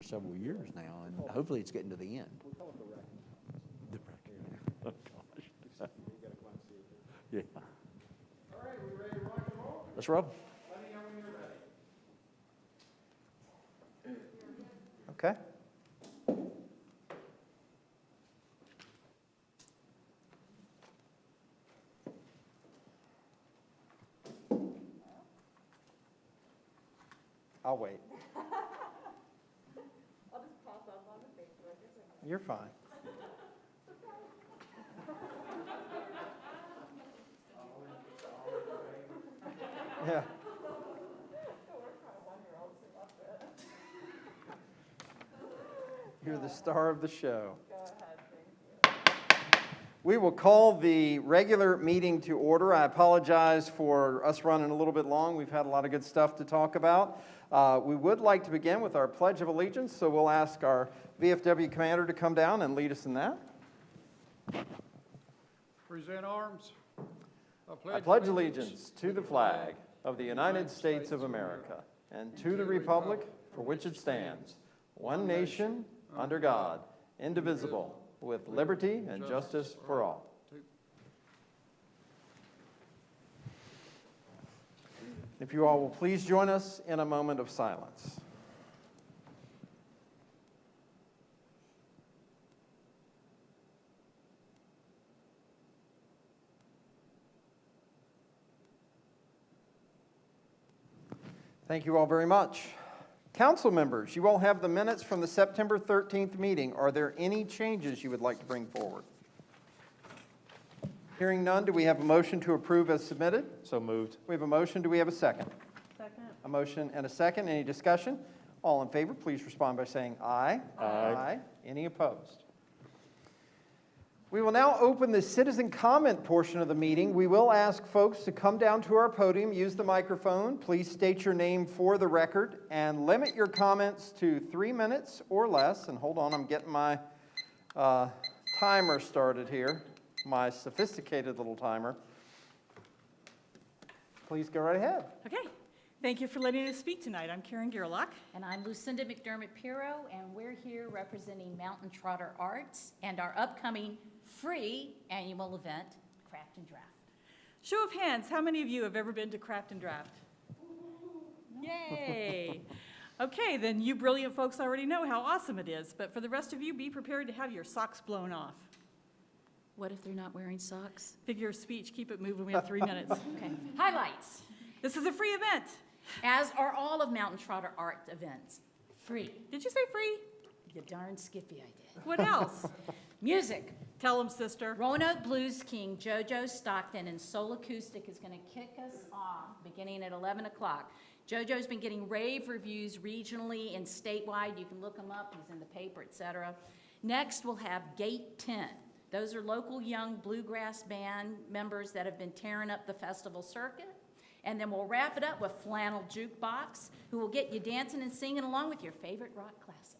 several years now, and hopefully it's getting to the end. We call it the wrecking. The wrecking. Oh, gosh. You got a climb seat. Yeah. All right, we ready to rock and roll? Let's roll. Let me know when you're ready. Okay. I'll wait. I'll just pop up on the Facebook. You're fine. Yeah. You're the star of the show. Go ahead, thank you. We will call the regular meeting to order. I apologize for us running a little bit long. We've had a lot of good stuff to talk about. We would like to begin with our Pledge of Allegiance, so we'll ask our VFW commander to come down and lead us in that. Present arms. I pledge allegiance to the flag of the United States of America and to the republic for which it stands, one nation, under God, indivisible, with liberty and justice for all. If you all will please join us in a moment of silence. Thank you all very much. Council members, you all have the minutes from the September 13th meeting. Are there any changes you would like to bring forward? Hearing none, do we have a motion to approve as submitted? So moved. We have a motion. Do we have a second? Second. A motion and a second. Any discussion? All in favor, please respond by saying aye. Aye. Any opposed? We will now open the citizen comment portion of the meeting. We will ask folks to come down to our podium, use the microphone. Please state your name for the record and limit your comments to 3 minutes or less. And hold on, I'm getting my timer started here, my sophisticated little timer. Please go right ahead. Okay, thank you for letting us speak tonight. I'm Karen Gerlach. And I'm Lucinda McDermott Pirro, and we're here representing Mountain Trotter Arts and our upcoming free annual event, Craft and Draft. Show of hands, how many of you have ever been to Craft and Draft? Yay! Okay, then you brilliant folks already know how awesome it is, but for the rest of you, be prepared to have your socks blown off. What if they're not wearing socks? Figure of speech, keep it moving, we have 3 minutes. Okay. Highlights, This is a free event. as are all of Mountain Trotter Art events. Free. Did you say free? You darn skippy I did. What else? Music. Tell them, sister. Roanoke Blues King JoJo Stockton and Soul Acoustic is going to kick us off beginning at 11 o'clock. JoJo's been getting rave reviews regionally and statewide. You can look him up. He's in the paper, etc. Next, we'll have Gate 10. Those are local young bluegrass band members that have been tearing up the festival circuit. And then we'll wrap it up with Flannel Jukebox, who will get you dancing and singing along with your favorite rock classics.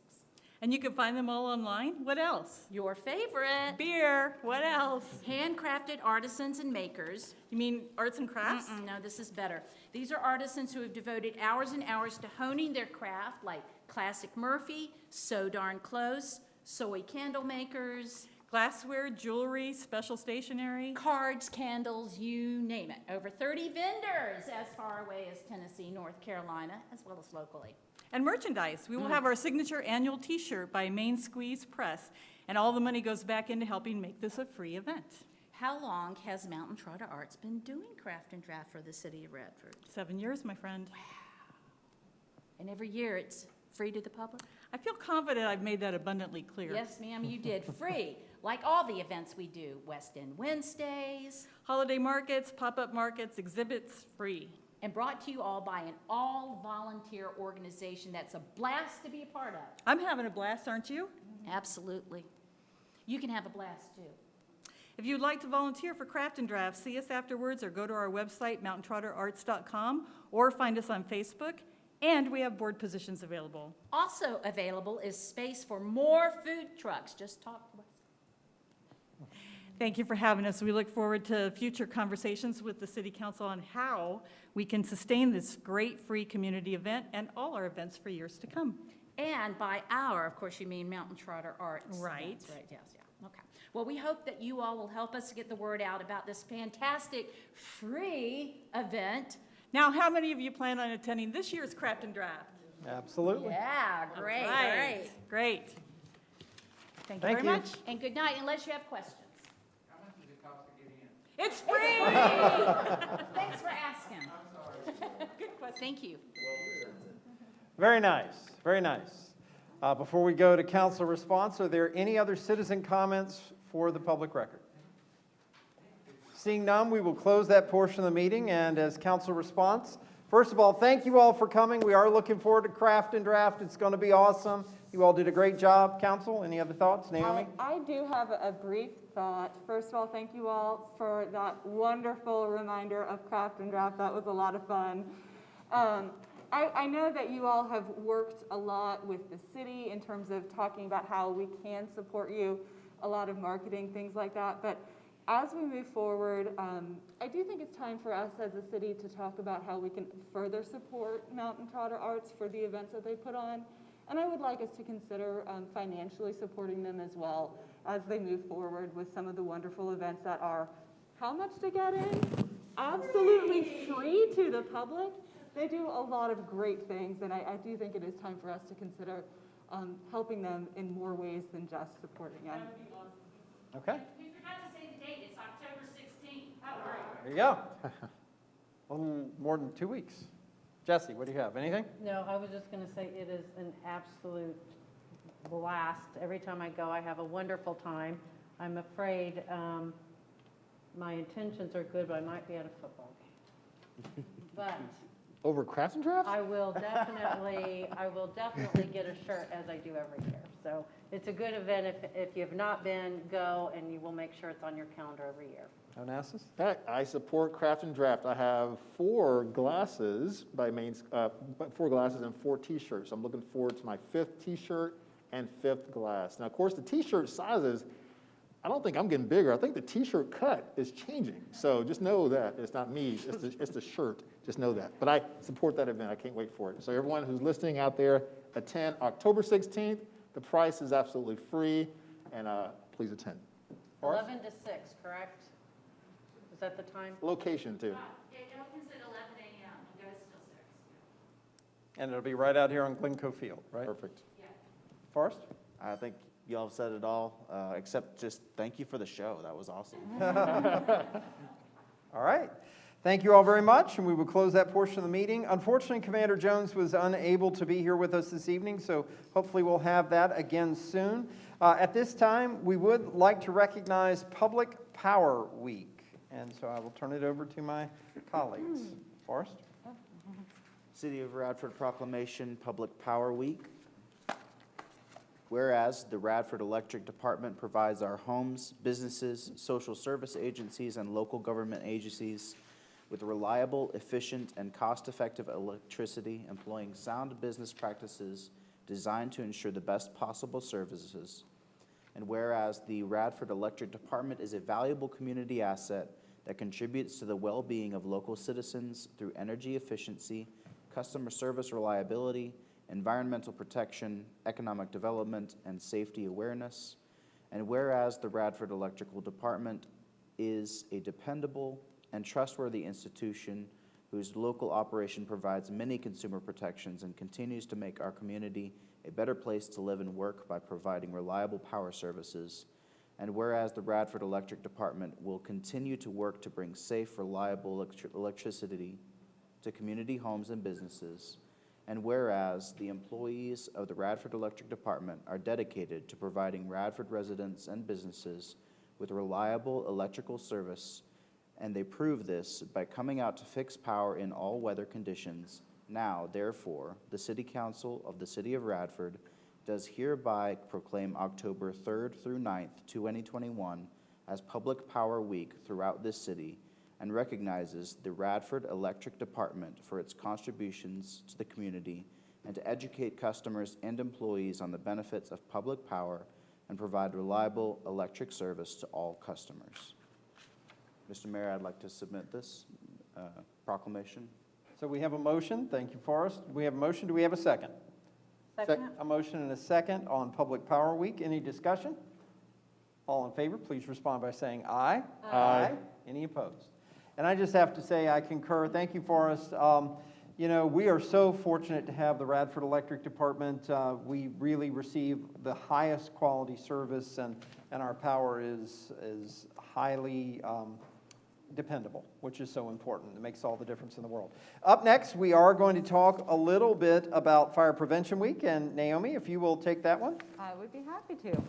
And you can find them all online. What else? Your favorite. Beer. What else? Handcrafted artisans and makers. You mean arts and crafts? No, this is better. These are artisans who have devoted hours and hours to honing their craft, like Classic Murphy, So Darn Close, Soy Candle Makers, Glassware, jewelry, special stationery. cards, candles, you name it. Over 30 vendors as far away as Tennessee, North Carolina, as well as locally. And merchandise. We will have our signature annual T-shirt by Main Squeeze Press, and all the money goes back into helping make this a free event. How long has Mountain Trotter Arts been doing Craft and Draft for the city of Radford? 7 years, my friend. And every year it's free to the public? I feel confident I've made that abundantly clear. Yes, ma'am, you did. Free, like all the events we do. West End Wednesdays, Holiday markets, pop-up markets, exhibits, free. and brought to you all by an all-volunteer organization that's a blast to be a part of. I'm having a blast, aren't you? Absolutely. You can have a blast, too. If you'd like to volunteer for Craft and Draft, see us afterwards or go to our website, mountaintrotterarts.com, or find us on Facebook, and we have board positions available. Also available is space for more food trucks. Just talk to us. Thank you for having us. We look forward to future conversations with the City Council on how we can sustain this great free community event and all our events for years to come. And by our, of course, you mean Mountain Trotter Arts. Right. That's right, yes, yeah, okay. Well, we hope that you all will help us get the word out about this fantastic free event. Now, how many of you plan on attending this year's Craft and Draft? Absolutely. Yeah, great, Right. great. Great. Thank you Thank very you. much. And good night, unless you have questions. How much does it cost to get in? It's free. Thanks for asking. Good question. Thank you. Very nice, very nice. Before we go to council response, are there any other citizen comments for the public record? Seeing none, we will close that portion of the meeting, and as council response, first of all, thank you all for coming. We are looking forward to Craft and Draft. It's going to be awesome. You all did a great job. Council, any other thoughts? Naomi? I do have a brief thought. First of all, thank you all for that wonderful reminder of Craft and Draft. That was a lot of fun. I know that you all have worked a lot with the city in terms of talking about how we can support you, a lot of marketing, things like that. But as we move forward, I do think it's time for us as a city to talk about how we can further support Mountain Trotter Arts for the events that they put on. And I would like us to consider financially supporting them as well as they move forward with some of the wonderful events that are, how much to get in? Absolutely free to the public. They do a lot of great things, and I do think it is time for us to consider helping them in more ways than just supporting them. Okay, We forgot to say the date. It's October 16th. there you go. A little more than 2 weeks. Jesse, what do you have? Anything? No, I was just going to say it is an absolute blast. Every time I go, I have a wonderful time. I'm afraid my intentions are good, but I might be at a football game. But Over Craft and Draft? I will definitely get a shirt as I do every year. So it's a good event. If you have not been, go, and you will make sure it's on your calendar every year. Onassis? I support Craft and Draft. I have 4 glasses and 4 T-shirts. I'm looking forward to my 5th T-shirt and 5th glass. Now, of course, the T-shirt sizes, I don't think I'm getting bigger. I think the T-shirt cut is changing. So just know that it's not me. It's the shirt. Just know that. But I support that event. I can't wait for it. So everyone who's listening out there, attend October 16th. The price is absolutely free, and please attend. 11 to 6, correct? Is that the time? Location, too. It opens at 11 a.m. and goes till 6. And it'll be right out here on Glencoe Field, right? Perfect. Forrest? I think y'all have said it all, except just thank you for the show. That was awesome. All right. Thank you all very much, and we will close that portion of the meeting. Unfortunately, Commander Jones was unable to be here with us this evening, so hopefully we'll have that again soon. At this time, we would like to recognize Public Power Week, and so I will turn it over to my colleagues. Forrest? City of Radford Proclamation Public Power Week. Whereas the Radford Electric Department provides our homes, businesses, social service agencies, and local government agencies with reliable, efficient, and cost-effective electricity, employing sound business practices designed to ensure the best possible services. And whereas the Radford Electric Department is a valuable community asset that contributes to the well-being of local citizens through energy efficiency, customer service reliability, environmental protection, economic development, and safety awareness. And whereas the Radford Electrical Department is a dependable and trustworthy institution whose local operation provides many consumer protections and continues to make our community a better place to live and work by providing reliable power services. And whereas the Radford Electric Department will continue to work to bring safe, reliable electricity to community homes and businesses. And whereas the employees of the Radford Electric Department are dedicated to providing Radford residents and businesses with reliable electrical service, and they prove this by coming out to fix power in all weather conditions. Now, therefore, the City Council of the City of Radford does hereby proclaim October 3rd through 9th, 2021 as Public Power Week throughout this city, and recognizes the Radford Electric Department for its contributions to the community and to educate customers and employees on the benefits of public power and provide reliable electric service to all customers. Mr. Mayor, I'd like to submit this proclamation. So we have a motion. Thank you, Forrest. We have a motion. Do we have a second? Second? A motion and a second on Public Power Week. Any discussion? All in favor, please respond by saying aye. Aye. Any opposed? And I just have to say, I concur. Thank you, Forrest. You know, we are so fortunate to have the Radford Electric Department. We really receive the highest quality service, and our power is highly dependable, which is so important. It makes all the difference in the world. Up next, we are going to talk a little bit about Fire Prevention Week, and Naomi, if you will take that one. I would be happy to.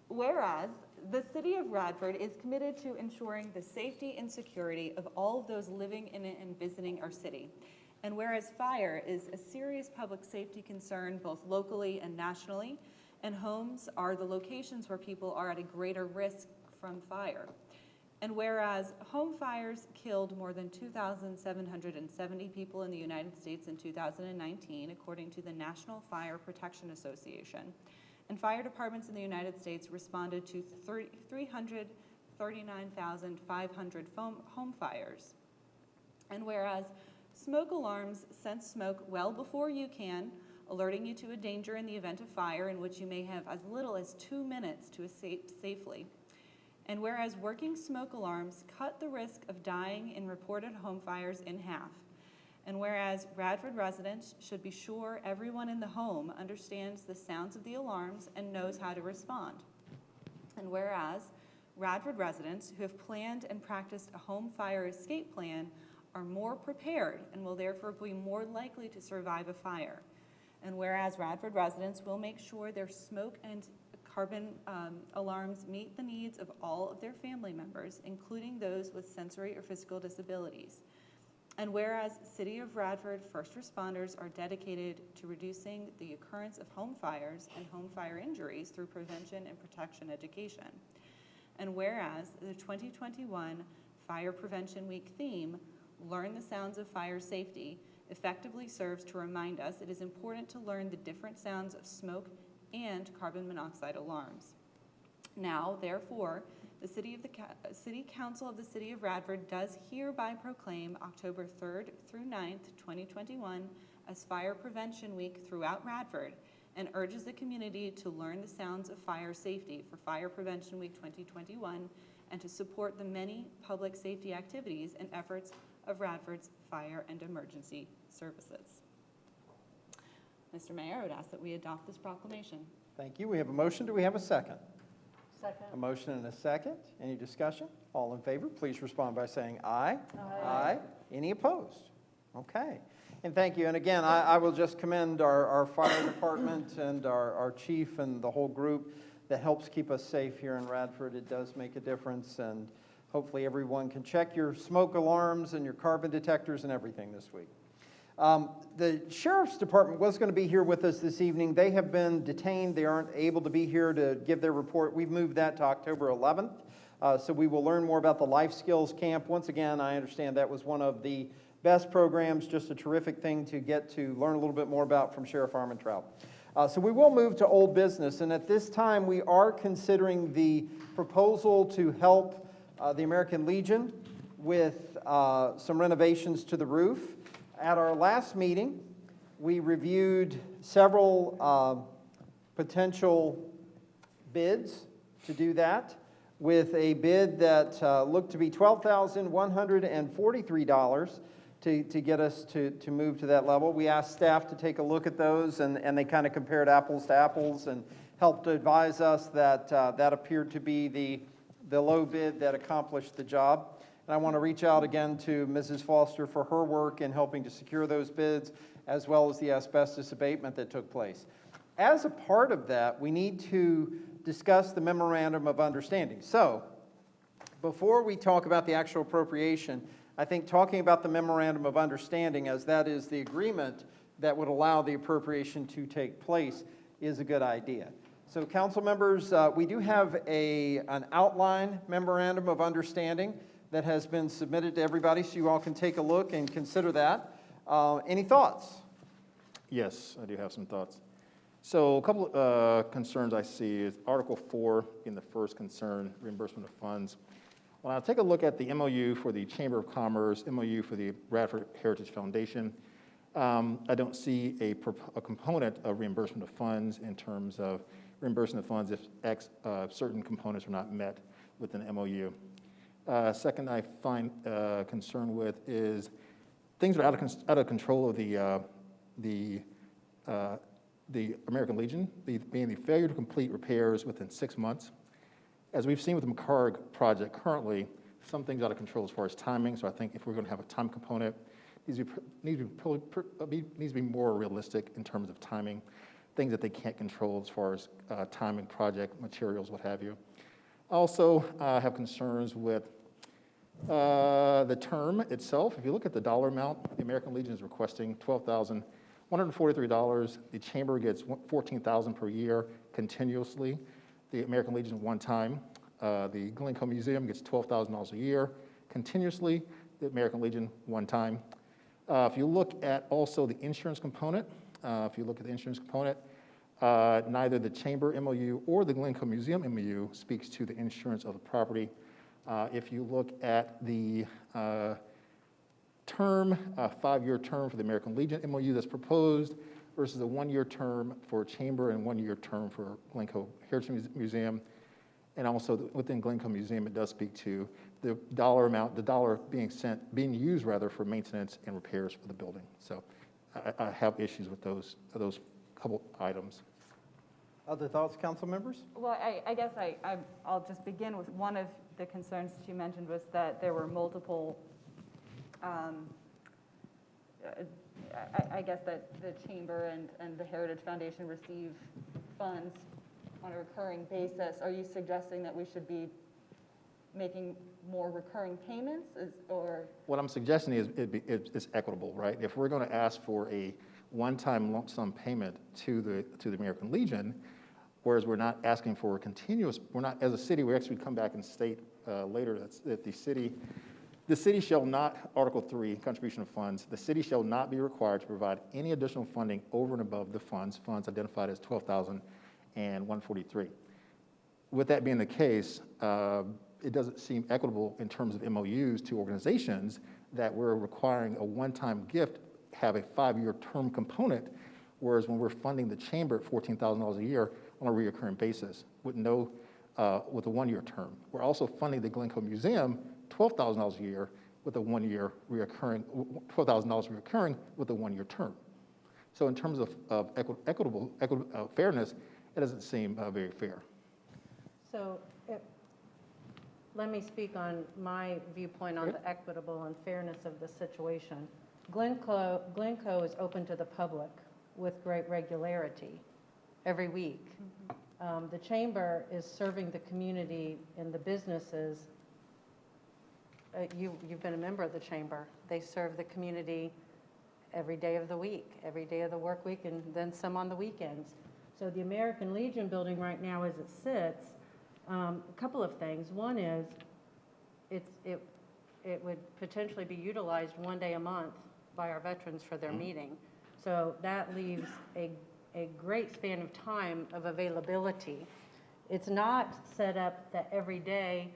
Whereas the city of Radford is committed to ensuring the safety and security of all of those living in and visiting our city. And whereas fire is a serious public safety concern both locally and nationally, and homes are the locations where people are at a greater risk from fire. And whereas home fires killed more than 2,770 people in the United States in 2019, according to the National Fire Protection Association, and fire departments in the United States responded to 339,500 home fires. And whereas smoke alarms sense smoke well before you can, alerting you to a danger in the event of fire in which you may have as little as 2 minutes to escape safely. And whereas working smoke alarms cut the risk of dying in reported home fires in half. And whereas Radford residents should be sure everyone in the home understands the sounds of the alarms and knows how to respond. And whereas Radford residents who have planned and practiced a home fire escape plan are more prepared and will therefore be more likely to survive a fire. And whereas Radford residents will make sure their smoke and carbon alarms meet the needs of all of their family members, including those with sensory or physical disabilities. And whereas City of Radford first responders are dedicated to reducing the occurrence of home fires and home fire injuries through prevention and protection education. And whereas the 2021 Fire Prevention Week theme, Learn the Sounds of Fire Safety, effectively serves to remind us it is important to learn the different sounds of smoke and carbon monoxide alarms. Now, therefore, the City Council of the City of Radford does hereby proclaim October 3rd through 9th, 2021 as Fire Prevention Week throughout Radford and urges the community to learn the sounds of fire safety for Fire Prevention Week 2021 and to support the many public safety activities and efforts of Radford's fire and emergency services. Mr. Mayor, I would ask that we adopt this proclamation. Thank you. We have a motion. Do we have a second? Second. A motion and a second. Any discussion? All in favor, please respond by saying aye. Aye. Any opposed? Okay. And thank you. And again, I will just commend our fire department and our chief and the whole group that helps keep us safe here in Radford. It does make a difference, and hopefully everyone can check your smoke alarms and your carbon detectors and everything this week. The Sheriff's Department was going to be here with us this evening. They have been detained. They aren't able to be here to give their report. We've moved that to October 11th, so we will learn more about the Life Skills Camp. Once again, I understand that was one of the best programs, just a terrific thing to get to learn a little bit more about from Sheriff Armentrout. So we will move to old business, and at this time we are considering the proposal to help the American Legion with some renovations to the roof. At our last meeting, we reviewed several potential bids to do that, with a bid that looked to be $12,143 to get us to move to that level. We asked staff to take a look at those, and they kind of compared apples to apples and helped advise us that that appeared to be the low bid that accomplished the job. And I want to reach out again to Mrs. Foster for her work in helping to secure those bids, as well as the asbestos abatement that took place. As a part of that, we need to discuss the memorandum of understanding. So, before we talk about the actual appropriation, I think talking about the memorandum of understanding, as that is the agreement that would allow the appropriation to take place, is a good idea. So, council members, we do have an outline memorandum of understanding that has been submitted to everybody, so you all can take a look and consider that. Any thoughts? Yes, I do have some thoughts. So a couple of concerns I see is Article 4 in the first concern, reimbursement of funds. When I take a look at the MOU for the Chamber of Commerce, MOU for the Radford Heritage Foundation, I don't see a component of reimbursement of funds in terms of reimbursement of funds if certain components are not met with an MOU. Second, I find concern with is things that are out of control of the American Legion, being the failure to complete repairs within 6 months. As we've seen with the McCarg project currently, some things out of control as far as timing. So I think if we're going to have a time component, needs to be more realistic in terms of timing, things that they can't control as far as timing, project, materials, what have you. Also, I have concerns with the term itself. If you look at the dollar amount, the American Legion is requesting $12,143. The Chamber gets $14,000 per year continuously. The American Legion one time. The Glencoe Museum gets $12,000 a year continuously. The American Legion one time. If you look at also the insurance component, neither the Chamber MOU or the Glencoe Museum MOU speaks to the insurance of the property. If you look at the term, 5-year term for the American Legion MOU that's proposed versus a 1-year term for Chamber and 1-year term for Glencoe Heritage Museum, and also within Glencoe Museum, it does speak to the dollar amount, the dollar being used for maintenance and repairs for the building. So I have issues with those couple items. Other thoughts, council members? Well, I guess I'll just begin with one of the concerns that you mentioned was that there were multiple, I guess that the Chamber and the Heritage Foundation receive funds on a recurring basis. Are you suggesting that we should be making more recurring payments, or? What I'm suggesting is it's equitable, right? If we're going to ask for a one-time lump sum payment to the American Legion, whereas we're not asking for a continuous, as a city, we actually come back and state later that the city shall not, Article 3, contribution of funds, the city shall not be required to provide any additional funding over and above the funds identified as $12,143. With that being the case, it doesn't seem equitable in terms of MOUs to organizations that we're requiring a one-time gift have a 5-year term component, whereas when we're funding the Chamber at $14,000 a year on a reoccurring basis with a 1-year term. We're also funding the Glencoe Museum $12,000 a year with a 1-year reoccurring, $12,000 reoccurring with a 1-year term. So in terms of equitable fairness, it doesn't seem very fair. So let me speak on my viewpoint on the equitable and fairness of the situation. Glencoe is open to the public with great regularity every week. The Chamber is serving the community and the businesses. You've been a member of the Chamber. They serve the community every day of the week, every day of the work week, and then some on the weekends. So the American Legion building right now as it sits, a couple of things. One is it would potentially be utilized one day a month by our veterans for their meeting. So that leaves a great span of time of availability. It's not set up that every day,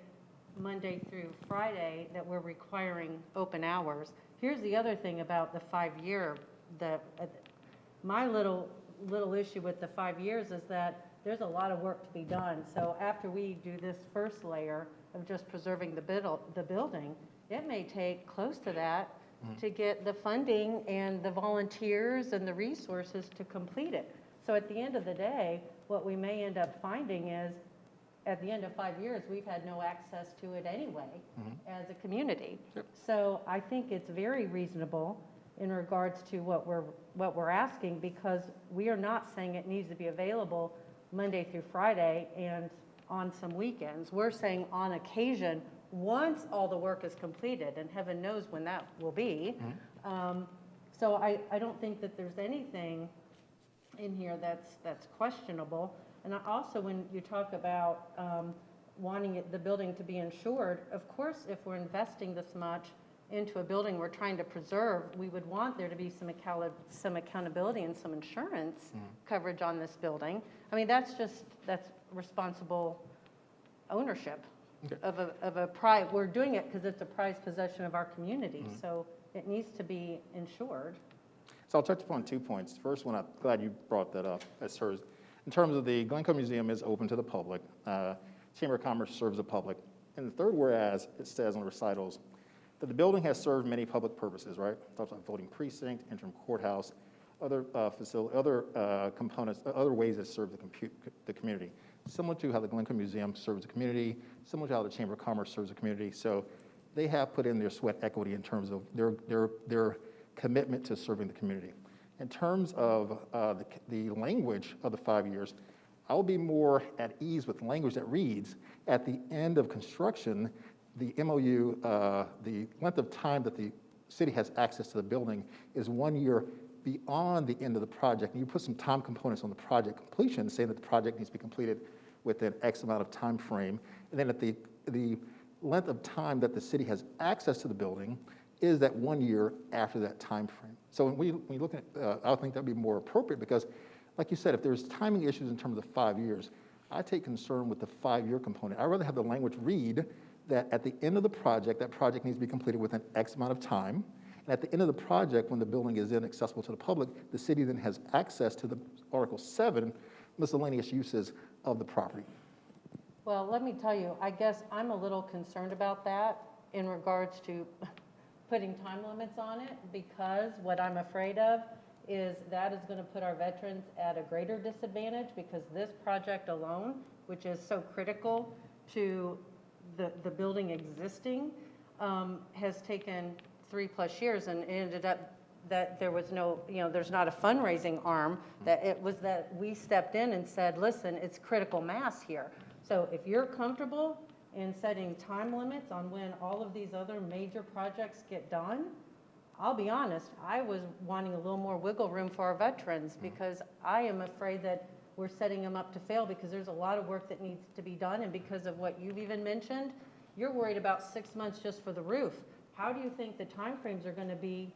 Monday through Friday, that we're requiring open hours. Here's the other thing about the 5-year. My little issue with the 5 years is that there's a lot of work to be done. So after we do this first layer of just preserving the building, it may take close to that to get the funding and the volunteers and the resources to complete it. So at the end of the day, what we may end up finding is at the end of 5 years, we've had no access to it anyway as a community. Yep. So I think it's very reasonable in regards to what we're asking, because we are not saying it needs to be available Monday through Friday and on some weekends. We're saying on occasion, once all the work is completed, and heaven knows when that will be. So I don't think that there's anything in here that's questionable. And also, when you talk about wanting the building to be insured, of course, if we're investing this much into a building we're trying to preserve, we would want there to be some accountability and some insurance coverage on this building. I mean, that's responsible ownership of a prize. We're doing it because it's a prized possession of our community, so it needs to be insured. So I'll touch upon 2 points. The first one, I'm glad you brought that up. As far as, in terms of the Glencoe Museum is open to the public. Chamber of Commerce serves the public. And the third whereas, it says on the recitals, that the building has served many public purposes, right? Talks about voting precinct, interim courthouse, other components, other ways that serve the community. Similar to how the Glencoe Museum serves the community, similar to how the Chamber of Commerce serves the community. So they have put in their sweat equity in terms of their commitment to serving the community. In terms of the language of the 5 years, I'll be more at ease with language that reads, at the end of construction, the MOU, the length of time that the city has access to the building is 1 year beyond the end of the project. And you put some time components on the project completion, saying that the project needs to be completed within X amount of time frame. And then at the length of time that the city has access to the building is that 1 year after that time frame. So when you look at, I think that'd be more appropriate because, like you said, if there's timing issues in terms of the 5 years, I take concern with the 5-year component. I'd rather have the language read that at the end of the project, that project needs to be completed within X amount of time. And at the end of the project, when the building is then accessible to the public, the city then has access to the Article 7 miscellaneous uses of the property. Well, let me tell you, I guess I'm a little concerned about that in regards to putting time limits on it, because what I'm afraid of is that is going to put our veterans at a greater disadvantage, because this project alone, which is so critical to the building existing, has taken 3+ years, and it ended up that there was no, there's not a fundraising arm, that it was that we stepped in and said, listen, it's critical mass here. So if you're comfortable in setting time limits on when all of these other major projects get done, I'll be honest, I was wanting a little more wiggle room for our veterans, because I am afraid that we're setting them up to fail, because there's a lot of work that needs to be done, and because of what you've even mentioned, you're worried about 6 months just for the roof. How do you think the timeframes are going to be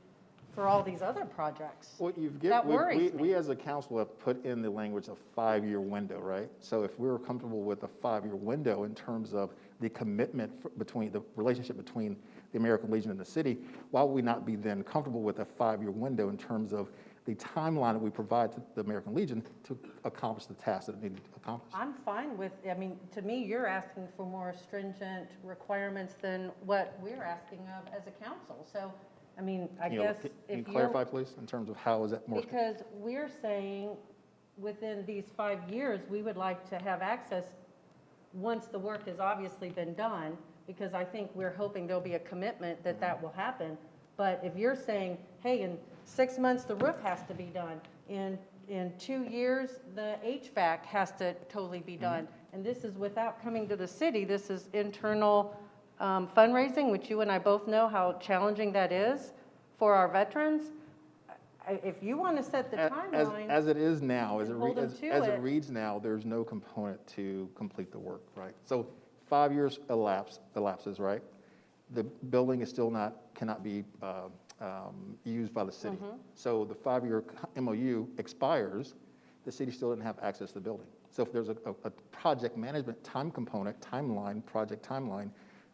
for all these other projects? Well, That worries we as a council have put in the language of 5-year window, right? So if we're comfortable with a 5-year window in terms of the commitment between the relationship between the American Legion and the city, why would we not be then comfortable with a 5-year window in terms of the timeline that we provide to the American Legion to accomplish the tasks that it needed to accomplish? I'm fine with, to me, you're asking for more stringent requirements than what we're asking of as a council. So, I guess Can if you clarify, please, in terms of how is that more? Because we're saying within these 5 years, we would like to have access once the work has obviously been done, because I think we're hoping there'll be a commitment that that will happen. But if you're saying, hey, in 6 months, the roof has to be done, in 2 years, the HVAC has to totally be done, and this is without coming to the city, this is internal fundraising, which you and I both know how challenging that is for our veterans. If you want to set the timeline. As it is now, as it hold them to it. reads now, there's no component to complete the work, right? So 5 years elapses, right? The building is still cannot be used by the city. So the 5-year MOU expires, the city still didn't have access to the building. So if there's a project management time component, project timeline,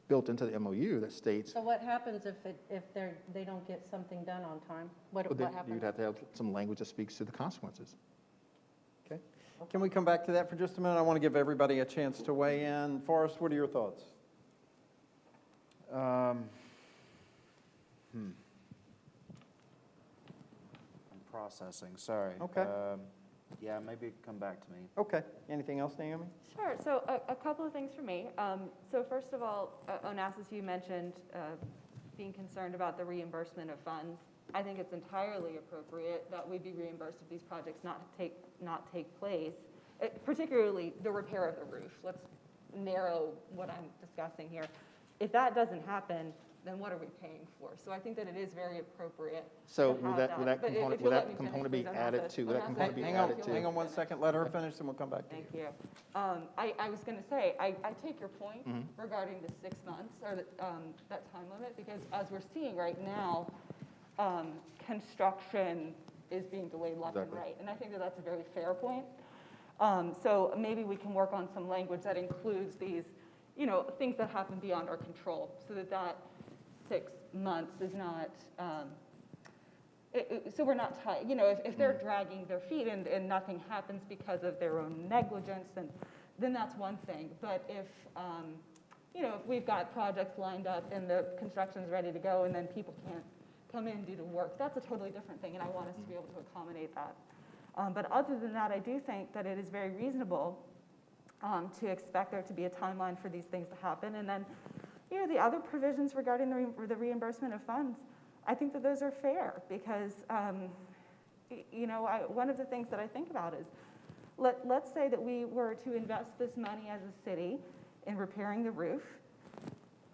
built into the MOU that states. So what happens if they don't get something done on time? What happens? You'd have to have some language that speaks to the consequences. Okay. Can we come back to that for just a minute? I want to give everybody a chance to weigh in. Forrest, what are your thoughts? I'm processing, sorry. Okay. Yeah, maybe come back to me. Okay. Anything else, Naomi? Sure. So a couple of things for me. So first of all, Onassis, you mentioned being concerned about the reimbursement of funds. I think it's entirely appropriate that we be reimbursed if these projects not take place, particularly the repair of the roof. Let's narrow what I'm discussing here. If that doesn't happen, then what are we paying for? So I think that it is very appropriate. So to would have that But if component, you'll would let that me component finish, be please, added Onassis. to, would that Onassis, component be Hang added to? on 1 second. Let her finish, and we'll come back to you. Thank you. I was going to say, I take your point regarding the 6 months or that time limit, because as we're seeing right now, construction is being delayed left and right. And I think that that's a very fair point. So maybe we can work on some language that includes these, things that happen beyond our control, so that 6 months is not, so we're not tied, you know, if they're dragging their feet and nothing happens because of their own negligence, then that's one thing. But if, you know, if we've got projects lined up and the construction's ready to go and then people can't come in and do the work, that's a totally different thing, and I want us to be able to accommodate that. But other than that, I do think that it is very reasonable to expect there to be a timeline for these things to happen. And then, you know, the other provisions regarding the reimbursement of funds, I think that those are fair because, you know, one of the things that I think about is, let's say that we were to invest this money as a city in repairing the roof,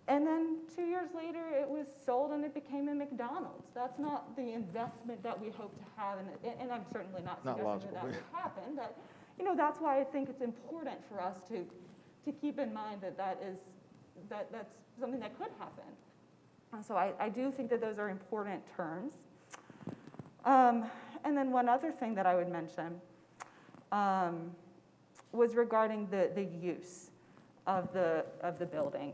and then 2 years later it was sold and it became a McDonald's. That's not the investment that we hope to have, and I'm certainly not suggesting logical, that would happen, but, you know, that's why I think it's important for us to keep in mind that's something that could happen. So I do think that those are important terms. And then one other thing that I would mention was regarding the use of the building.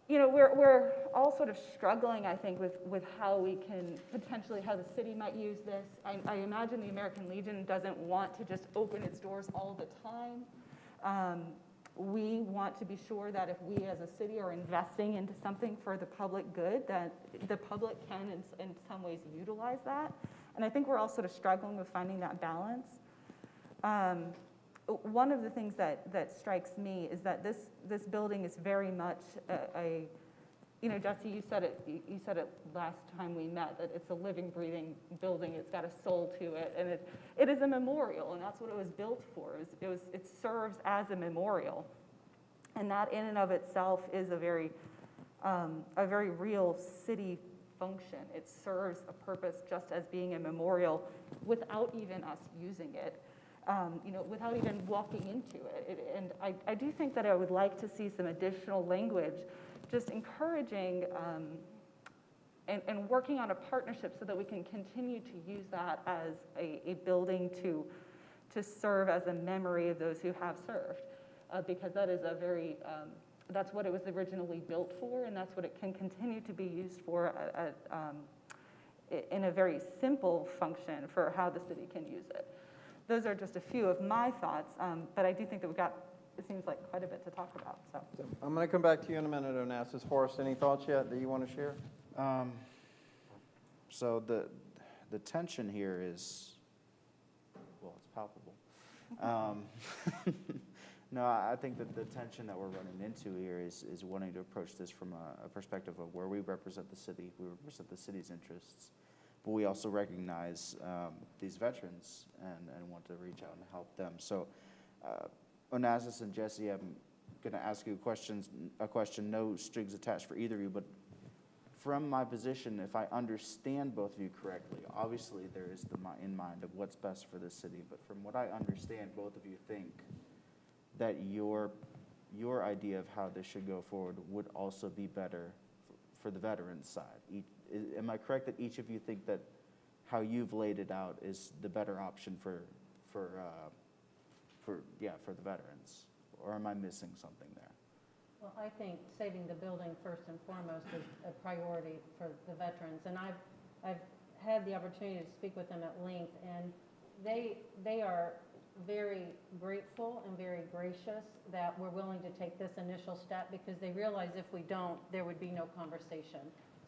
You know, we're all sort of struggling, I think, with how we can potentially, how the city might use this. I imagine the American Legion doesn't want to just open its doors all the time. We want to be sure that if we as a city are investing into something for the public good, that the public can in some ways utilize that. And I think we're all sort of struggling with finding that balance. One of the things that strikes me is that this building is very much you know, Jesse, you said it last time we met, that it's a living, breathing building. It's got a soul to it, and it is a memorial, and that's what it was built for. It serves as a memorial, and that in and of itself is a very real city function. It serves a purpose just as being a memorial without even us using it. You know, without even walking into it. And I do think that I would like to see some additional language just encouraging and working on a partnership so that we can continue to use that as a building to serve as a memory of those who have served. Because that is that's what it was originally built for, and that's what it can continue to be used for in a very simple function for how the city can use it. Those are just a few of my thoughts, but I do think that we've got, it seems like, quite a bit to talk about. So I'm going to come back to you in a minute, Onassis. Forrest, any thoughts yet that you want to share? So the tension here is, well, it's palpable. No, I think that the tension that we're running into here is wanting to approach this from a perspective of where we represent the city, we represent the city's interests, but we also recognize these veterans and want to reach out and help them. So Onassis and Jesse, I'm going to ask you a question, no strings attached for either of you, but from my position, if I understand both of you correctly, obviously there is in mind of what's best for the city, but from what I understand, both of you think that your idea of how this should go forward would also be better for the veterans side. Am I correct that each of you think that how you've laid it out is the better option for the veterans? Or am I missing something there? Well, I think saving the building first and foremost is a priority for the veterans. And I've had the opportunity to speak with them at length, and they are very grateful and very gracious that we're willing to take this initial step, because they realize if we don't, there would be no conversation.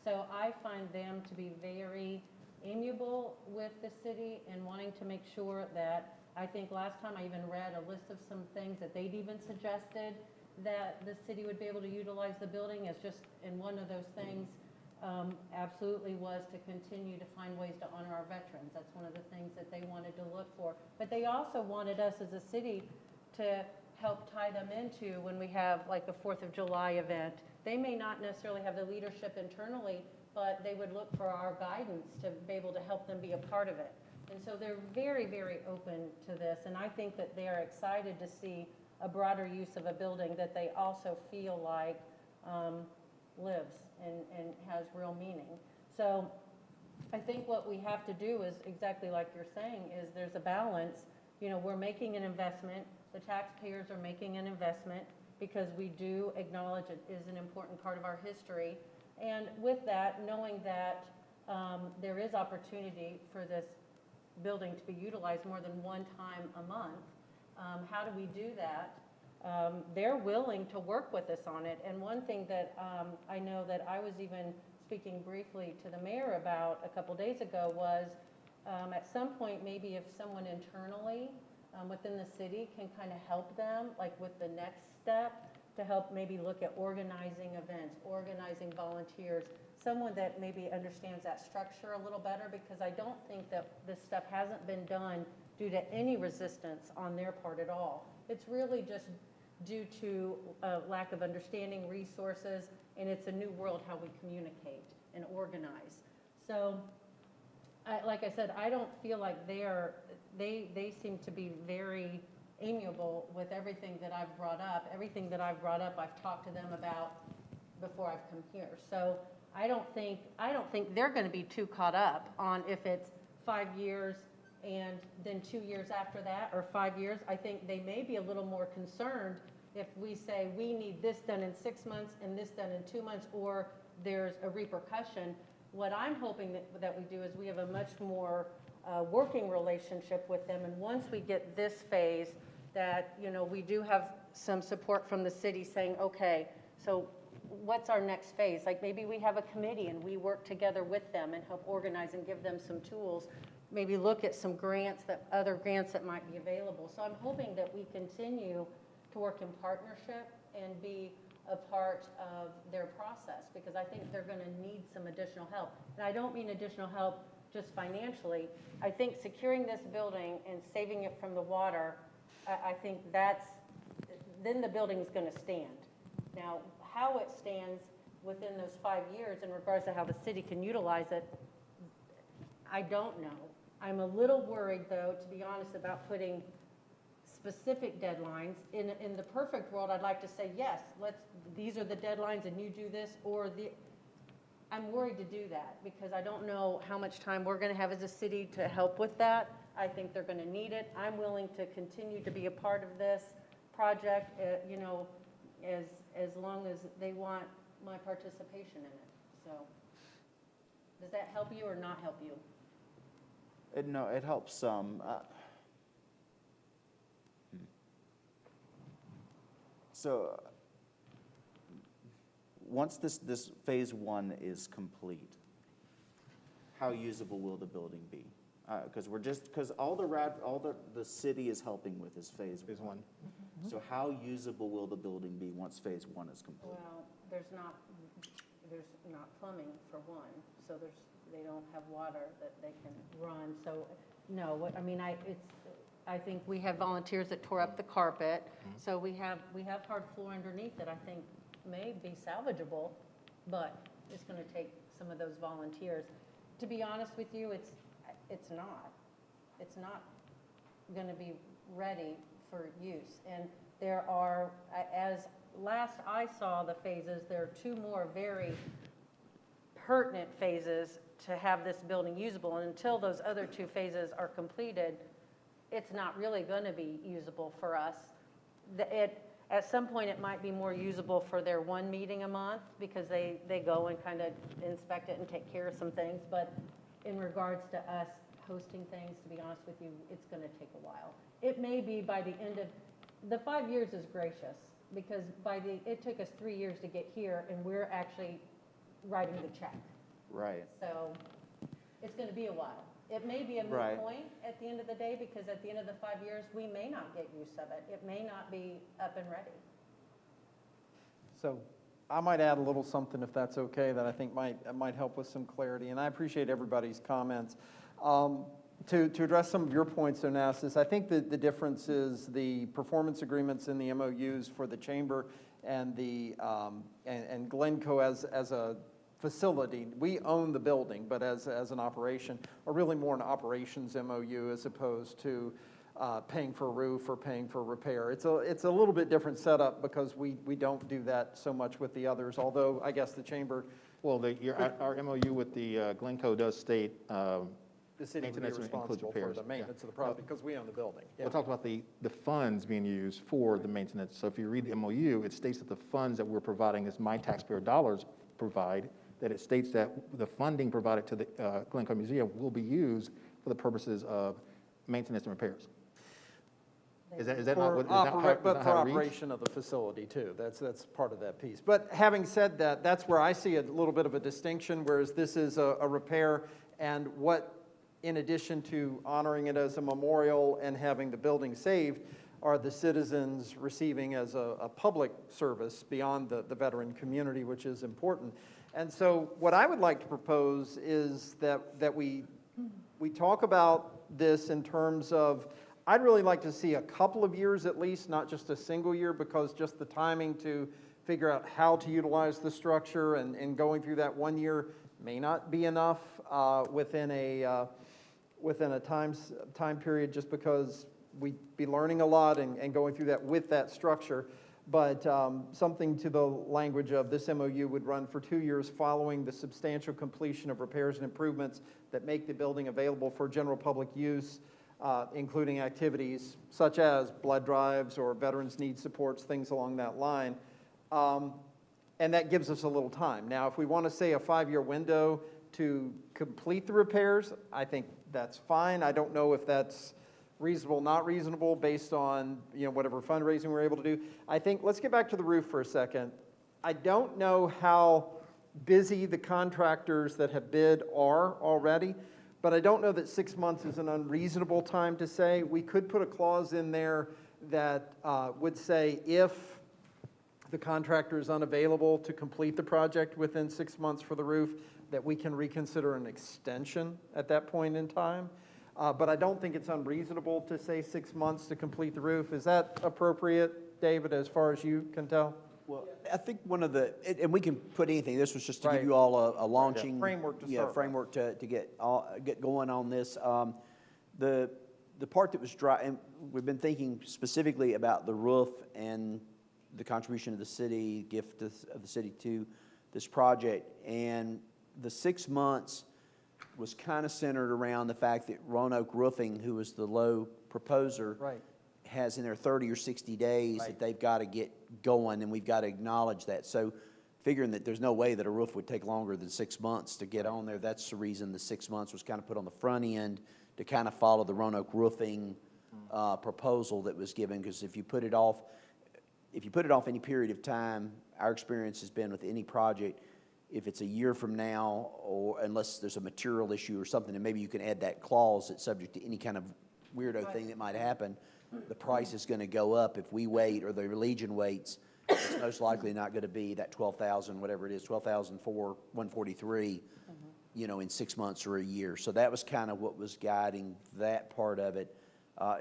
So I find them to be very amiable with the city and wanting to make sure that, I think last time I even read a list of some things that they'd even suggested that the city would be able to utilize the building as just, and one of those things absolutely was to continue to find ways to honor our veterans. That's one of the things that they wanted to look for. But they also wanted us as a city to help tie them into when we have like a 4th of July event. They may not necessarily have the leadership internally, but they would look for our guidance to be able to help them be a part of it. And so they're very, very open to this. And I think that they are excited to see a broader use of a building that they also feel like lives and has real meaning. So I think what we have to do is exactly like you're saying, is there's a balance. You know, we're making an investment. The taxpayers are making an investment because we do acknowledge it is an important part of our history. And with that, knowing that there is opportunity for this building to be utilized more than one time a month, how do we do that? They're willing to work with us on it. And one thing that I know that I was even speaking briefly to the mayor about a couple days ago was at some point, maybe if someone internally within the city can kind of help them, like with the next step, to help maybe look at organizing events, organizing volunteers, someone that maybe understands that structure a little better, because I don't think that this stuff hasn't been done due to any resistance on their part at all. It's really just due to a lack of understanding, resources, and it's a new world how we communicate and organize. So, like I said, I don't feel like they seem to be very amiable with everything that I've brought up. Everything that I've brought up, I've talked to them about before I've come here. So I don't think they're going to be too caught up on if it's 5 years and then 2 years after that, or 5 years. I think they may be a little more concerned if we say we need this done in 6 months and this done in 2 months, or there's a repercussion. What I'm hoping that we do is we have a much more working relationship with them, and once we get this phase, that, you know, we do have some support from the city saying, okay, so what's our next phase? Like maybe we have a committee and we work together with them and help organize and give them some tools, maybe look at some grants, other grants that might be available. So I'm hoping that we continue to work in partnership and be a part of their process, because I think they're going to need some additional help. And I don't mean additional help just financially. I think securing this building and saving it from the water, I think then the building is going to stand. Now, how it stands within those 5 years in regards to how the city can utilize it, I don't know. I'm a little worried, though, to be honest, about putting specific deadlines. In the perfect world, I'd like to say, yes, these are the deadlines and you do this, or I'm worried to do that because I don't know how much time we're going to have as a city to help with that. I think they're going to need it. I'm willing to continue to be a part of this project, you know, as long as they want my participation in it. So does that help you or not help you? No, it helps some. So once this phase one is complete, how usable will the building be? Because all the city is helping with is phase one. So how usable will the building be once phase one is complete? Well, there's not plumbing for one, so they don't have water that they can run. So no, I think we had volunteers that tore up the carpet. So we have hard floor underneath that I think may be salvageable, but it's going to take some of those volunteers. To be honest with you, it's not going to be ready for use. And there are, as last I saw the phases, there are 2 more very pertinent phases to have this building usable. And until those other 2 phases are completed, it's not really going to be usable for us. At some point, it might be more usable for their 1 meeting a month because they go and kind of inspect it and take care of some things. But in regards to us hosting things, to be honest with you, it's going to take a while. It may be by the end of, the 5 years is gracious because it took us 3 years to get here and we're actually writing the check. Right. So it's going to be a while. It may be a moot point at the end of the day because at the end of the 5 years, we may not get use of it. It may not be up and ready. So I might add a little something, if that's okay, that I think might help with some clarity. And I appreciate everybody's comments. To address some of your points, Onassis, I think that the difference is the performance agreements in the MOUs for the chamber and and Glencoe as a facility. We own the building, but as an operation, are really more an operations MOU as opposed to paying for a roof or paying for repair. It's a little bit different setup because we don't do that so much with the others, although I guess the chamber. Well, our MOU with the Glencoe does state The city would be maintenance includes responsible for repairs. the maintenance of the property because we own the building. We'll talk about the funds being used for the maintenance. So if you read the MOU, it states that the funds that we're providing, as my taxpayer dollars provide, that it states that the funding provided to the Glen County Museum will be used for the purposes of maintenance and repairs. Is that not what, is that how, is But that for how it reads? operation of the facility too, that's part of that piece. But having said that, that's where I see a little bit of a distinction, whereas this is a repair, and what, in addition to honoring it as a memorial and having the building saved, are the citizens receiving as a public service beyond the veteran community, which is important. And so what I would like to propose is that we talk about this in terms of, I'd really like to see a couple of years at least, not just a single year, because just the timing to figure out how to utilize the structure and going through that 1 year may not be enough within a time period, just because we'd be learning a lot and going through that with that structure. But something to the language of this MOU would run for 2 years following the substantial completion of repairs and improvements that make the building available for general public use, including activities such as blood drives or veterans need supports, things along that line. And that gives us a little time. Now, if we want to say a 5-year window to complete the repairs, I think that's fine. I don't know if that's reasonable, not reasonable, based on, whatever fundraising we're able to do. I think, let's get back to the roof for a second. I don't know how busy the contractors that have bid are already, but I don't know that 6 months is an unreasonable time to say. We could put a clause in there that would say if the contractor is unavailable to complete the project within 6 months for the roof, that we can reconsider an extension at that point in time. But I don't think it's unreasonable to say 6 months to complete the roof. Is that appropriate, David, as far as you can tell? Well, I think one of the, and we can put anything, this was just to Right. give you all a launching. Framework to Yeah, start with. framework to get going on this. The part that was dry, and we've been thinking specifically about the roof and the contribution of the city, gift of the city to this project. And the 6 months was kind of centered around the fact that Roanoke Roofing, who was the low proposer, Right. has in their 30 or 60 days Right. that they've got to get going, and we've got to acknowledge that. So figuring that there's no way that a roof would take longer than 6 months to get on there, that's the reason the 6 months was kind of put on the front end to kind of follow the Roanoke Roofing proposal that was given, because if you put it off any period of time, our experience has been with any project, if it's a year from now, or unless there's a material issue or something, and maybe you can add that clause that's subject to any kind of weirdo thing that might happen, the price is going to go up if we wait or the Legion waits. It's most likely not going to be that 12,000, whatever it is, 12,143, in 6 months or a year. So that was kind of what was guiding that part of it.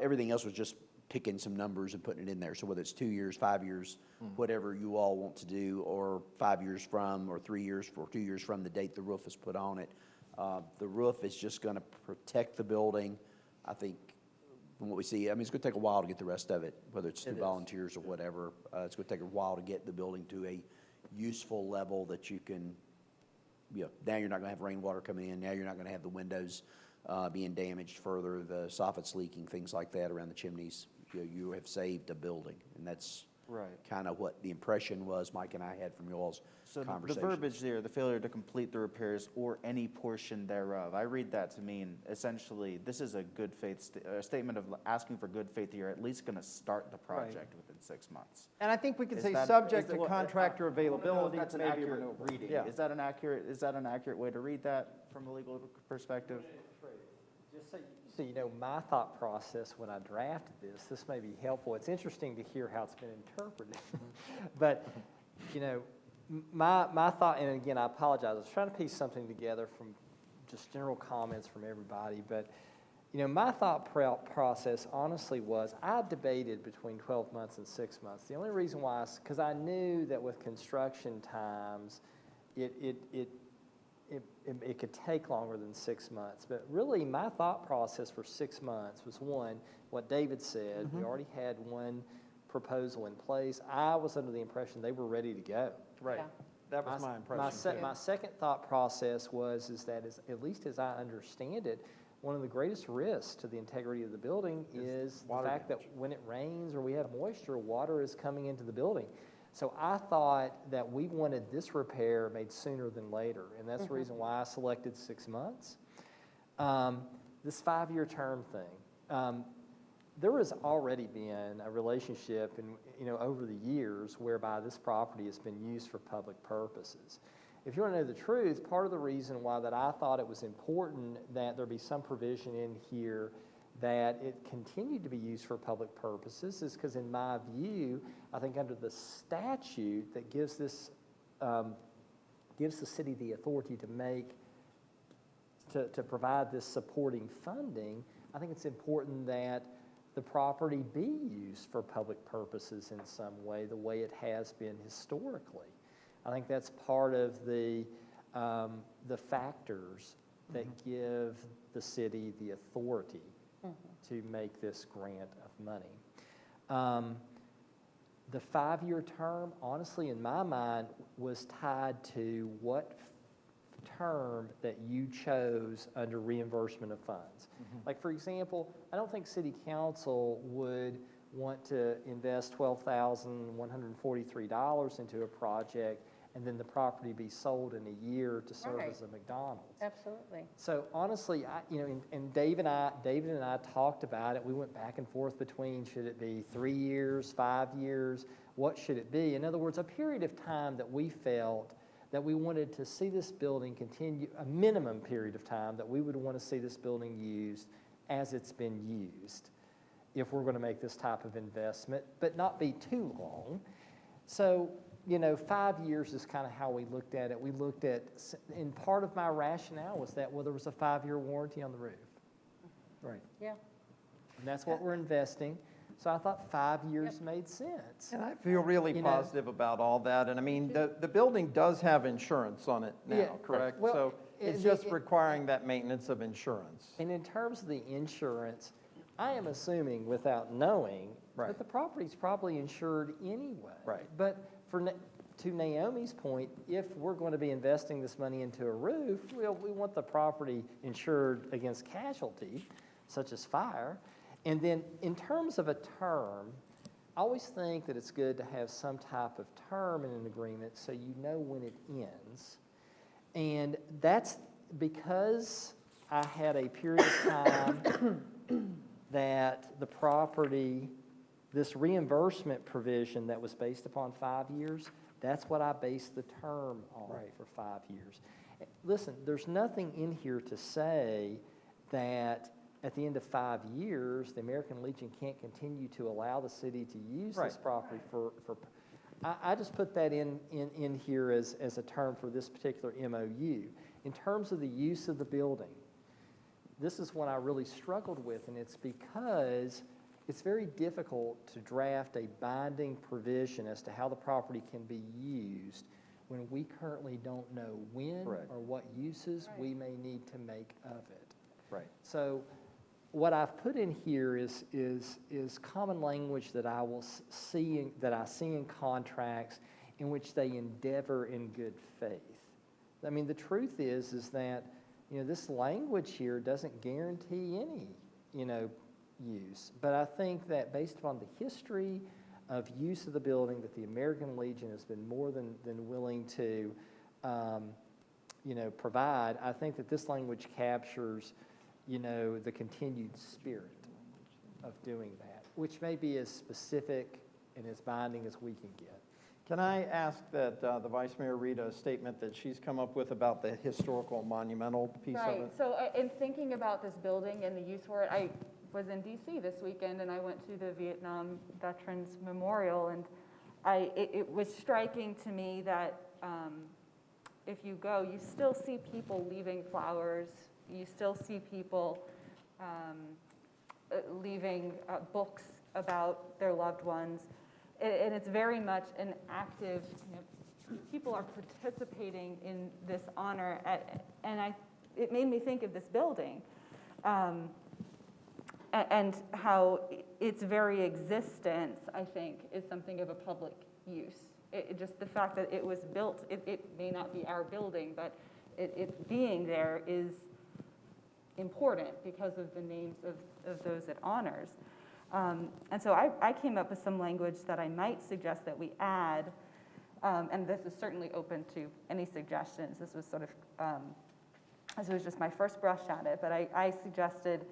Everything else was just picking some numbers and putting it in there. So whether it's 2 years, 5 years, whatever you all want to do, or 5 years from, or 3 years, or 2 years from the date the roof is put on it. The roof is just going to protect the building. I think from what we see, it's going to take a while to get the rest of it, whether it's through volunteers or whatever. It's going to take a while to get the building to a useful level that you can, now you're not going to have rainwater coming in. Now you're not going to have the windows being damaged further, the soffits leaking, things like that around the chimneys. You have saved a building, and that's kind of what the impression was Mike and I had from you all's So the conversation. verbiage there, the failure to complete the repairs or any portion thereof, I read that to mean essentially this is a good faith, a statement of asking for good faith that you're at least going to start the project within 6 months. And I think we could Is say that- subject is that to what- contractor I don't know if availability. that's an maybe accurate renewable. reading. Yeah. Is that an accurate way to read that from a legal perspective? Just so you know, my thought process when I drafted this may be helpful. It's interesting to hear how it's been interpreted. But, my thought, and again, I apologize, I was trying to piece something together from just general comments from everybody, but, my thought process honestly was, I debated between 12 months and 6 months. The only reason why is because I knew that with construction times, it could take longer than 6 months. But really, my thought process for 6 months was, one, what David said. We already had one proposal in place. I was under the impression they were ready to go. Right. Yeah. That was my impression. My second thought process is that, at least as I understand it, one of the greatest risks to the integrity of the building is the fact that when it rains or we have moisture, water is coming into the building. So I thought that we wanted this repair made sooner than later, and that's the reason why I selected 6 months. This 5-year term thing, there has already been a relationship over the years whereby this property has been used for public purposes. If you want to know the truth, part of the reason why that I thought it was important that there be some provision in here that it continued to be used for public purposes is because in my view, I think under the statute that gives this, gives the city the authority to provide this supporting funding, I think it's important that the property be used for public purposes in some way, the way it has been historically. I think that's part of the factors that give the city the authority to make this grant of money. The 5-year term, honestly, in my mind, was tied to what term that you chose under reimbursement of funds. Like, for example, I don't think City Council would want to invest $12,143 into a project and then the property be sold in a year to serve Right. as a McDonald's. Absolutely. So honestly, and David and I talked about it. We went back and forth between should it be 3 years, 5 years, what should it be? In other words, a period of time that we felt that we wanted to see this building continue, a minimum period of time that we would want to see this building used as it's been used if we're going to make this type of investment, but not be too long. So 5 years is kind of how we looked at it. We looked at, and part of my rationale was that, well, there was a 5-year warranty on the roof. Right. Yeah. And that's what we're investing. So I thought 5 years made sense. And I feel really positive about all that. And I mean, the building does have insurance on it now, Yeah. correct? Well, So it's just requiring that maintenance of insurance. And in terms of the insurance, I am assuming without knowing that the property's probably insured anyway. Right. But to Naomi's point, if we're going to be investing this money into a roof, we want the property insured against casualty, such as fire. And then in terms of a term, I always think that it's good to have some type of term in an agreement so you know when it ends. And that's because I had a period of time that the property, this reimbursement provision that was based upon 5 years, that's what I based the term on for 5 years. Listen, there's nothing in here to say that at the end of 5 years, the American Legion can't continue to allow the city to use this property for I just put that in here as a term for this particular MOU. In terms of the use of the building, this is what I really struggled with, and it's because it's very difficult to draft a binding provision as to how the property can be used when we currently don't know when or what uses we may need to make of it. Right. So what I've put in here is common language that I see in contracts in which they endeavor in good faith. I mean, the truth is that this language here doesn't guarantee any use, but I think that based upon the history of use of the building, that the American Legion has been more than willing to provide. I think that this language captures the continued spirit of doing that, which may be as specific and as binding as we can get. Can I ask that the Vice Mayor read a statement that she's come up with about the historical monumental piece of it? Right, so in thinking about this building and the use for it, I was in DC this weekend and I went to the Vietnam Veterans Memorial, and it was striking to me that if you go, you still see people leaving flowers, you still see people leaving books about their loved ones, and it's very much an active, people are participating in this honor, and it made me think of this building and how its very existence, I think, is something of a public use. Just the fact that it was built, it may not be our building, but it being there is important because of the names of those it honors. And so I came up with some language that I might suggest that we add And this is certainly open to any suggestions. This was sort of, this was just my first brush at it, but I suggested,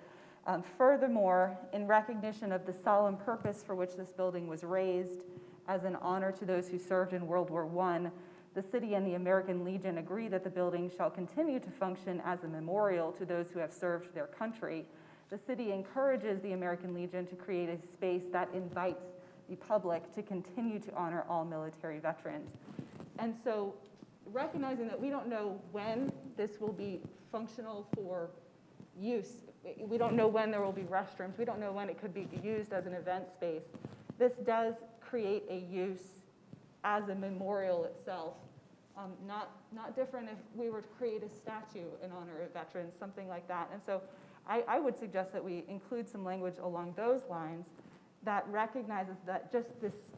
furthermore, in recognition of the solemn purpose for which this building was raised as an honor to those who served in World War I, the city and the American Legion agree that the building shall continue to function as a memorial to those who have served their country. The city encourages the American Legion to create a space that invites the public to continue to honor all military veterans. And so, recognizing that we don't know when this will be functional for use, we don't know when there will be restrooms, we don't know when it could be used as an event space, this does create a use as a memorial itself. Not different if we were to create a statue in honor of veterans, something like that. And so I would suggest that we include some language along those lines that recognizes that just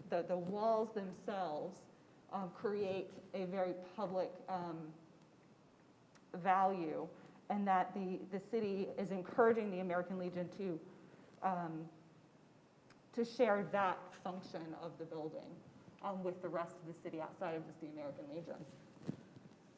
the walls themselves create a very public value, and that the city is encouraging the American Legion to share that function of the building with the rest of the city outside of just the American Legion.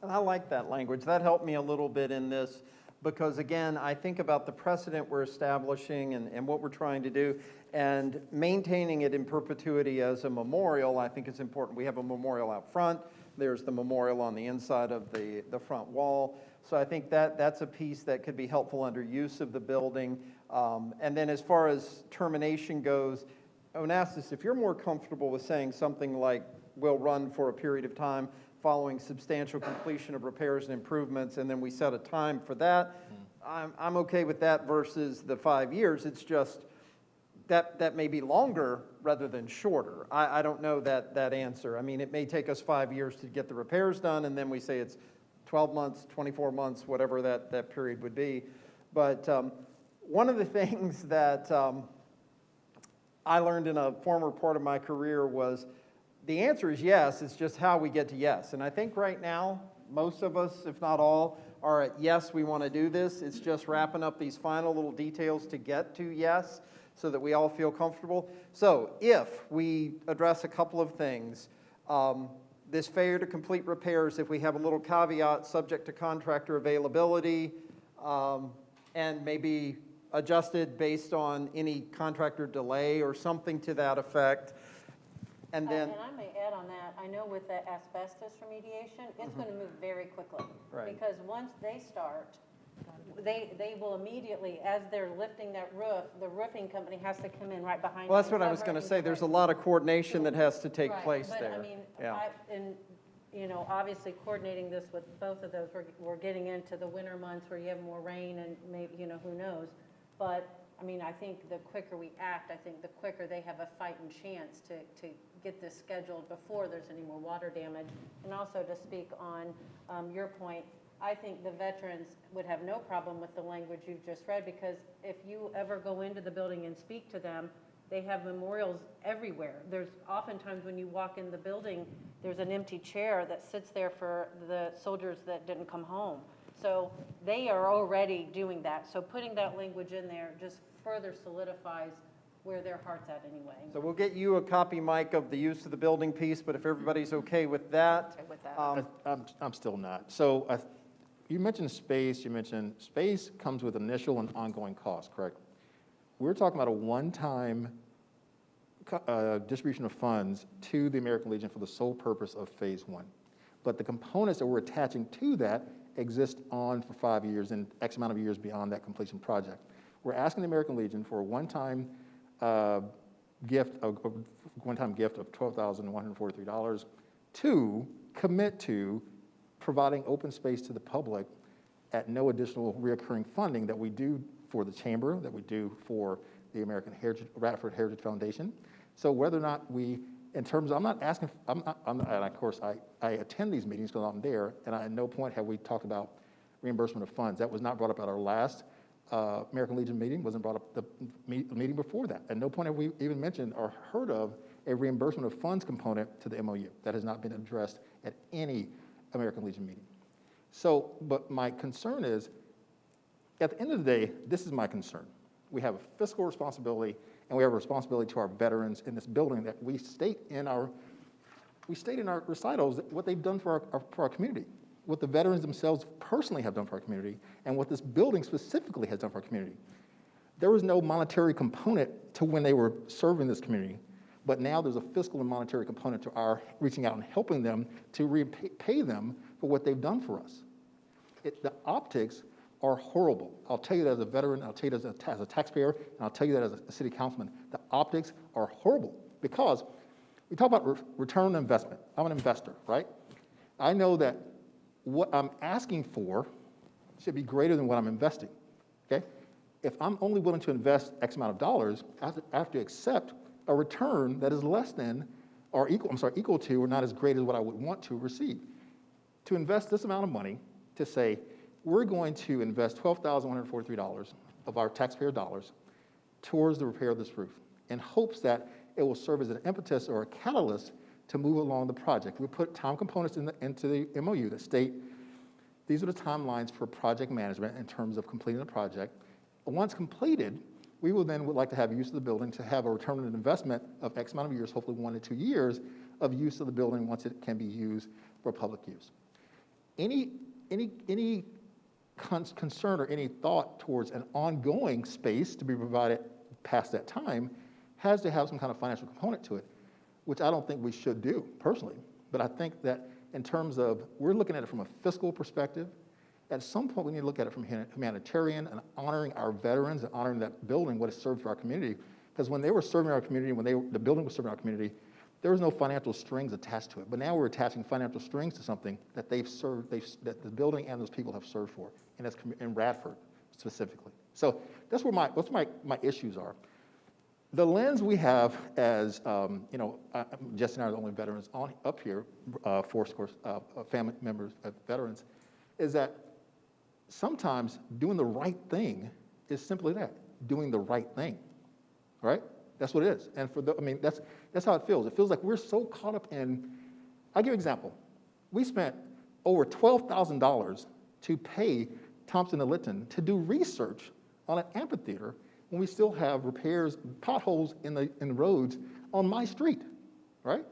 And I like that language. That helped me a little bit in this because, again, I think about the precedent we're establishing and what we're trying to do, and maintaining it in perpetuity as a memorial, I think is important. We have a memorial out front. There's the memorial on the inside of the front wall. So I think that's a piece that could be helpful under use of the building. And then as far as termination goes, Onassis, if you're more comfortable with saying something like, will run for a period of time following substantial completion of repairs and improvements, and then we set a time for that, I'm okay with that versus the 5 years. It's just that may be longer rather than shorter. I don't know that answer. I mean, it may take us 5 years to get the repairs done, and then we say it's 12 months, 24 months, whatever that period would be. But one of the things that I learned in a former part of my career was the answer is yes, it's just how we get to yes. And I think right now, most of us, if not all, are at yes, we want to do this. It's just wrapping up these final little details to get to yes so that we all feel comfortable. So if we address a couple of things, this failure to complete repairs, if we have a little caveat subject to contractor availability, and maybe adjusted based on any contractor delay or something to that effect. And then, and I may add on that, I know with the asbestos remediation, it's going to move very quickly. Right. Because once they start, they will immediately, as they're lifting that roof, the roofing company has to come in right behind. well, that's what I was going to say. There's a lot of coordination that has to take Right, place but, there. I mean, Yeah. and, you know, obviously coordinating this with both of those, we're getting into the winter months where you have more rain and maybe, you know, who knows. But, I mean, I think the quicker we act, I think the quicker they have a fighting chance to get this scheduled before there's any more water damage. And also to speak on your point, I think the veterans would have no problem with the language you've just read, because if you ever go into the building and speak to them, they have memorials everywhere. There's oftentimes when you walk in the building, there's an empty chair that sits there for the soldiers that didn't come home. So they are already doing that. So putting that language in there just further solidifies where their heart's at anyway. So we'll get you a copy, Mike, of the use of the building piece, but if everybody's okay with that. Okay with that. I'm still not. So you mentioned space. You mentioned space comes with initial and ongoing costs, correct? We're talking about a one-time distribution of funds to the American Legion for the sole purpose of phase one. But the components that we're attaching to that exist on for 5 years and X amount of years beyond that completion project. We're asking the American Legion for a one-time gift of $12,143 to commit to providing open space to the public at no additional reoccurring funding that we do for the chamber, that we do for the American Radford Heritage Foundation. So whether or not we, in terms of, I'm not asking, and of course I attend these meetings because I'm there, and at no point have we talked about reimbursement of funds. That was not brought up at our last American Legion meeting, wasn't brought up the meeting before that. At no point have we even mentioned or heard of a reimbursement of funds component to the MOU. That has not been addressed at any American Legion meeting. So, but my concern is, at the end of the day, this is my concern. We have a fiscal responsibility, and we have a responsibility to our veterans in this building that we state in our we state in our recitals what they've done for our community, what the veterans themselves personally have done for our community, and what this building specifically has done for our community. There was no monetary component to when they were serving this community, but now there's a fiscal and monetary component to our reaching out and helping them to repay them for what they've done for us. The optics are horrible. I'll tell you that as a veteran, I'll tell you that as a taxpayer, and I'll tell you that as a city councilman. The optics are horrible because we talk about return on investment. I'm an investor, right? I know that what I'm asking for should be greater than what I'm investing, okay? If I'm only willing to invest X amount of dollars, I have to accept a return that is less than or equal to or not as great as what I would want to receive. To invest this amount of money, to say, we're going to invest $12,143 of our taxpayer dollars towards the repair of this roof in hopes that it will serve as an impetus or a catalyst to move along the project. We put time components into the MOU that state these are the timelines for project management in terms of completing the project. Once completed, we would like to have use of the building to have a return on investment of X amount of years, hopefully 1 to 2 years, of use of the building once it can be used for public use. Any concern or any thought towards an ongoing space to be provided past that time has to have some kind of financial component to it, which I don't think we should do personally. But I think that in terms of, we're looking at it from a fiscal perspective. At some point, we need to look at it from humanitarian and honoring our veterans and honoring that building, what it served for our community. Because when they were serving our community, the building was serving our community, there was no financial strings attached to it. But now we're attaching financial strings to something that they've served, that the building and those people have served for, and that's in Radford specifically. So that's where my issues are. The lens we have as, Jesse and I are the only veterans up here, fourscore family members of veterans, is that sometimes doing the right thing is simply that, doing the right thing, right? That's what it is. And that's how it feels. It feels like we're so caught up in, I'll give you an example. We spent over $12,000 to pay Thompson and Litton to do research on an amphitheater when we still have repairs, potholes in the roads on my street, right?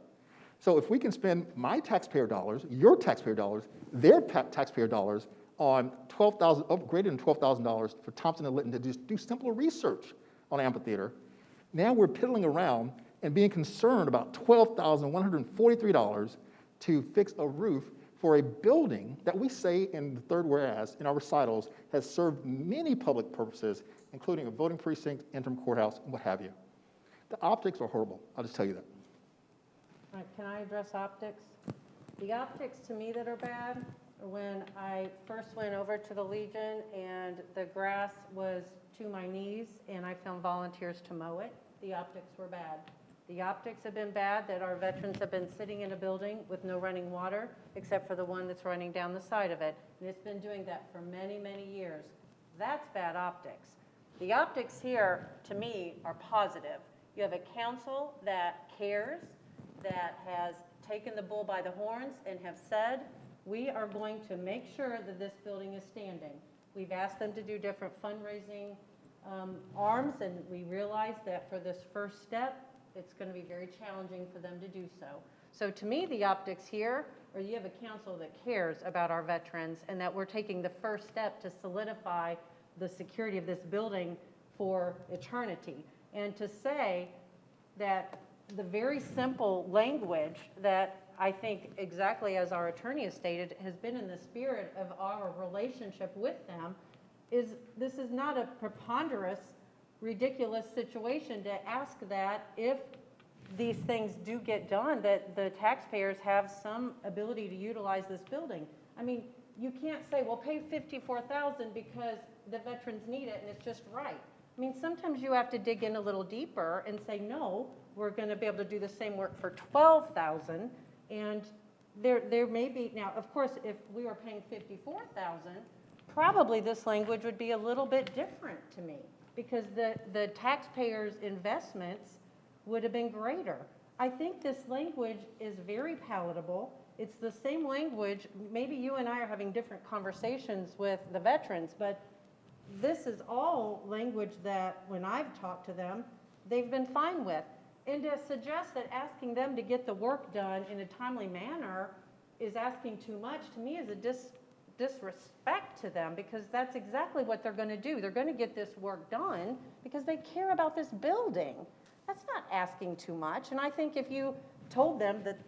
So if we can spend my taxpayer dollars, your taxpayer dollars, their taxpayer dollars on greater than $12,000 for Thompson and Litton to just do simple research on amphitheater, now we're piddling around and being concerned about $12,143 to fix a roof for a building that we say in the third whereas, in our recitals, has served many public purposes, including a voting precinct, interim courthouse, and what have you. The optics are horrible. I'll just tell you that. All right, can I address optics? The optics to me that are bad are when I first went over to the Legion and the grass was to my knees and I found volunteers to mow it. The optics were bad. The optics have been bad that our veterans have been sitting in a building with no running water except for the one that's running down the side of it. And it's been doing that for many, many years. That's bad optics. The optics here, to me, are positive. You have a council that cares, that has taken the bull by the horns and have said, we are going to make sure that this building is standing. We've asked them to do different fundraising arms, and we realize that for this first step, it's going to be very challenging for them to do so. So to me, the optics here are you have a council that cares about our veterans and that we're taking the first step to solidify the security of this building for eternity. And to say that the very simple language that I think exactly as our attorney has stated has been in the spirit of our relationship with them is this is not a preponderous, ridiculous situation to ask that if these things do get done, that the taxpayers have some ability to utilize this building. I mean, you can't say, well, pay $54,000 because the veterans need it and it's just right. I mean, sometimes you have to dig in a little deeper and say, no, we're going to be able to do the same work for $12,000. And there may be, now, of course, if we were paying $54,000, probably this language would be a little bit different to me because the taxpayers' investments would have been greater. I think this language is very palatable. It's the same language. Maybe you and I are having different conversations with the veterans, but this is all language that when I've talked to them, they've been fine with. And to suggest that asking them to get the work done in a timely manner is asking too much, to me, is a disrespect to them, because that's exactly what they're going to do. They're going to get this work done because they care about this building. That's not asking too much. And I think if you told them that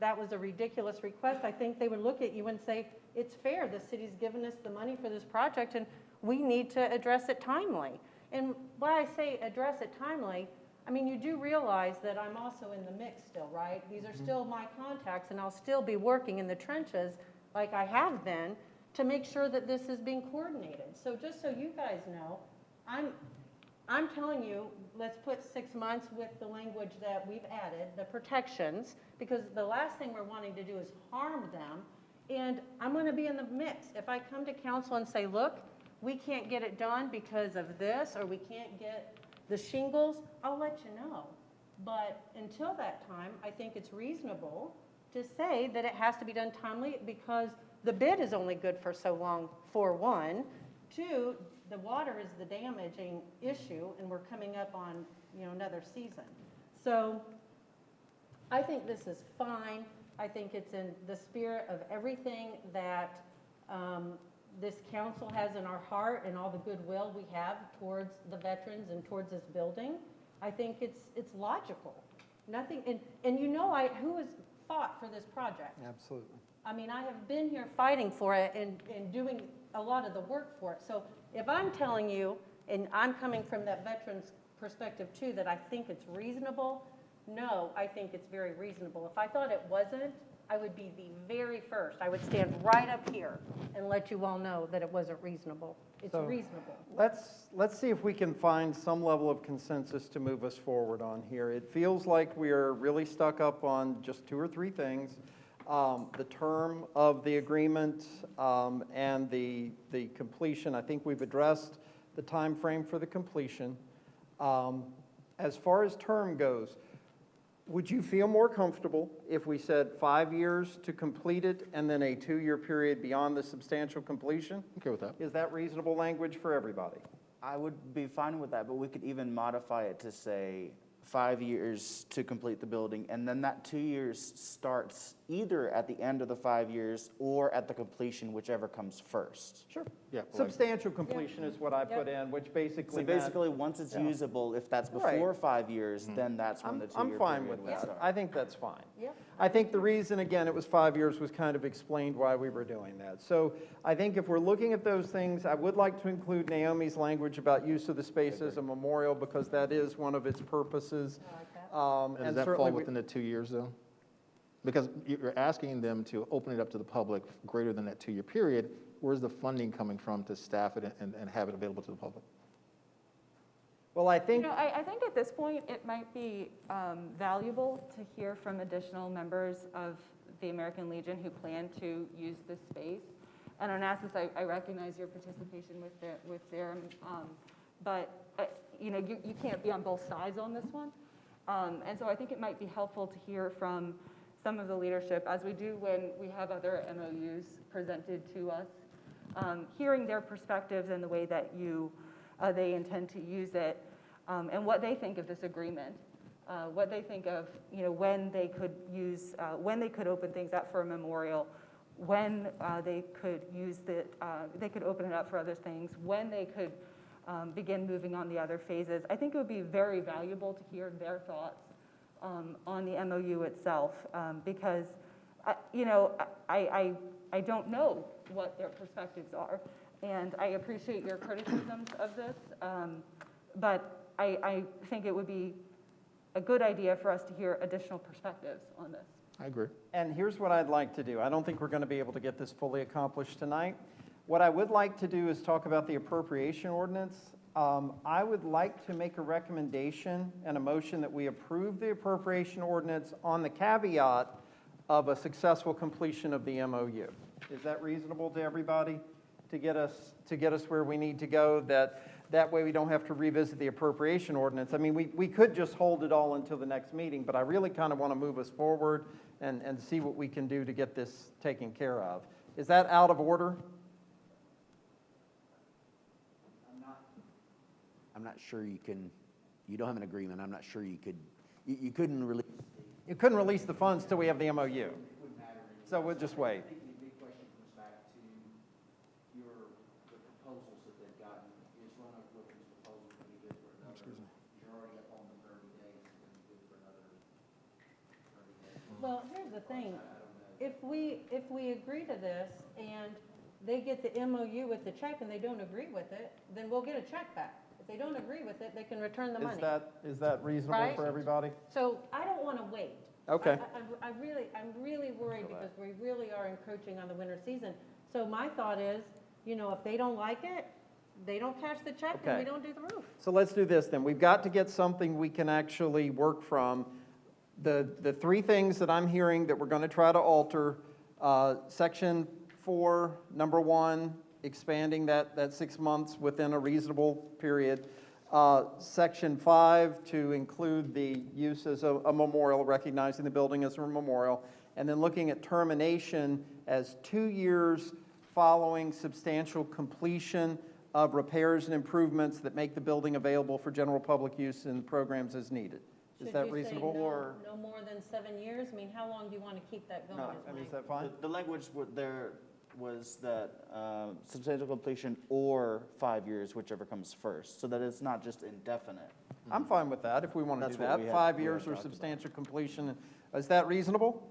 that was a ridiculous request, I think they would look at you and say, it's fair, the city's given us the money for this project and we need to address it timely. And when I say address it timely, I mean, you do realize that I'm also in the mix still, right? These are still my contacts, and I'll still be working in the trenches like I have been to make sure that this is being coordinated. So just so you guys know, I'm telling you, let's put 6 months with the language that we've added, the protections, because the last thing we're wanting to do is harm them. And I'm going to be in the mix. If I come to council and say, look, we can't get it done because of this, or we can't get the shingles, I'll let you know. But until that time, I think it's reasonable to say that it has to be done timely, because the bid is only good for so long, for one. Two, the water is the damaging issue, and we're coming up on, another season. So I think this is fine. I think it's in the spirit of everything that this council has in our heart, and all the goodwill we have towards the veterans and towards this building. I think it's logical. Nothing, and who has fought for this project? Absolutely. I mean, I have been here fighting for it and doing a lot of the work for it. So if I'm telling you, and I'm coming from that veteran's perspective too, that I think it's reasonable, no, I think it's very reasonable. If I thought it wasn't, I would be the very first. I would stand right up here and let you all know that it wasn't reasonable. It's So, reasonable. Let's see if we can find some level of consensus to move us forward on here. It feels like we are really stuck up on just 2 or 3 things. The term of the agreement and the completion. I think we've addressed the time frame for the completion. As far as term goes, would you feel more comfortable if we said 5 years to complete it and then a 2-year period beyond the substantial completion? Okay with that. Is that reasonable language for everybody? I would be fine with that, but we could even modify it to say 5 years to complete the building, and then that 2 years starts either at the end of the 5 years or at the completion, whichever comes first. Sure. Yeah. Substantial completion is what I put in, which basically So meant- basically, once it's Yeah. usable, if that's Right. before 5 years, then that's when the 2-year I'm fine period with would that. start. I think that's fine. Yep. I think the reason, again, it was 5 years was kind of explained why we were doing that. So I think if we're looking at those things, I would like to include Naomi's language about use of the space as a memorial, because that is one of its purposes. I like that. And does that fall certainly within the 2 years, though? Because you're asking them to open it up to the public greater than that 2-year period. Where's the funding coming from to staff it and have it available to the public? Well, I think, I think at this point, it might be valuable to hear from additional members of the American Legion who plan to use this space. And Onassis, I recognize your participation with them, but you can't be on both sides on this one. And so I think it might be helpful to hear from some of the leadership, as we do when we have other MOUs presented to us, hearing their perspectives and the way that they intend to use it, and what they think of this agreement, what they think of when they could open things up for a memorial, when they could they could open it up for other things, when they could begin moving on the other phases. I think it would be very valuable to hear their thoughts on the MOU itself, because I don't know what their perspectives are, and I appreciate your criticisms of this, but I think it would be a good idea for us to hear additional perspectives on this. I agree. and here's what I'd like to do. I don't think we're going to be able to get this fully accomplished tonight. What I would like to do is talk about the appropriation ordinance. I would like to make a recommendation and a motion that we approve the appropriation ordinance on the caveat of a successful completion of the MOU. Is that reasonable to everybody to get us where we need to go? That way we don't have to revisit the appropriation ordinance. I mean, we could just hold it all until the next meeting, but I really kind of want to move us forward and see what we can do to get this taken care of. Is that out of order? I'm not sure you don't have an agreement. I'm not sure you could you couldn't really. You couldn't release the funds till we have the MOU. So we'll just wait. I think the big question comes back to the proposals that they've gotten. Is Roanoke Roofing's proposal going to be good for another? You're already up on the 30 days, it's going to be good for another 30 days. Well, here's the thing, if we agree to this and they get the MOU with the check and they don't agree with it, then we'll get a check back. If they don't agree with it, they can return the money. Is that reasonable Right? for everybody? So I don't want to wait. Okay. I'm really worried because we really are encroaching on the winter season. So my thought is, you know, if they don't like it, they don't cash the check, then we Okay. don't do the roof. So let's do this then. We've got to get something we can actually work from. The three things that I'm hearing that we're going to try to alter, Section 4, number 1, expanding that 6 months within a reasonable period. Section 5, to include the use as a memorial, recognizing the building as a memorial. And then looking at termination as 2 years following substantial completion of repairs and improvements that make the building available for general public use and programs as needed. Is that reasonable? Should you say no more than 7 years? I mean, how long do you want to keep that going? No, is I mean, my- is that fine? The language there was that substantial completion or 5 years, whichever comes first, so that it's not just indefinite. I'm fine with that, if we want to do That's what that. we had- 5 we had years or talked about. substantial completion. Is that reasonable?